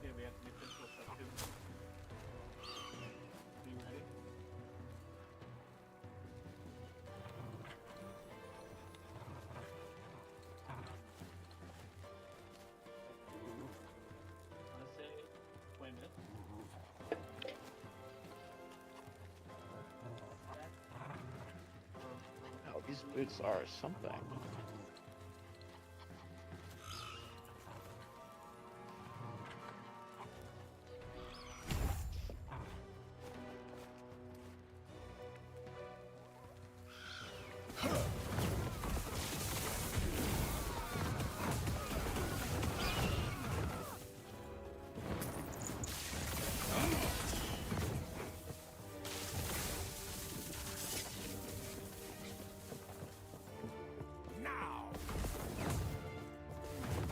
Yeah, we have to do physical stuff too. Are you ready? Wanna say, wait a minute. Oh, these boots are something.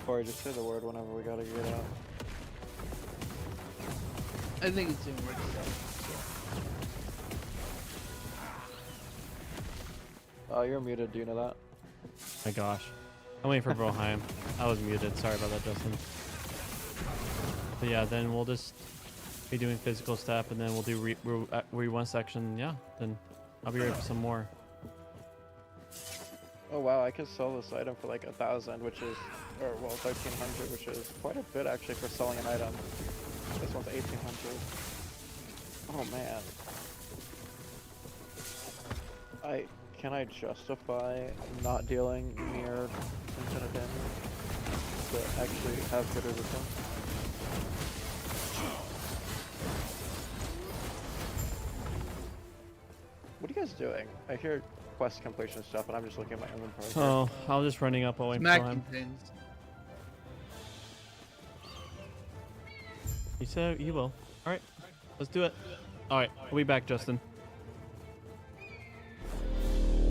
Corey, just say the word whenever we gotta get out. I think it's doing work stuff. Oh, you're muted, do you know that? My gosh. I'm waiting for Broheim. I was muted. Sorry about that, Justin. But yeah, then we'll just be doing physical stuff, and then we'll do one section. Yeah, then I'll be ready for some more. Oh wow, I could sell this item for like 1,000, which is, or well, 1,300, which is quite a bit actually for selling an item. This one's 1,800. Oh man. Can I justify not dealing near infinite damage to actually have good resistance? What are you guys doing? I hear quest completion stuff, and I'm just looking at my inventory. Oh, I was just running up while waiting for Smack him. contains. You said you will. All right, let's do it. All right, we'll be back, Justin.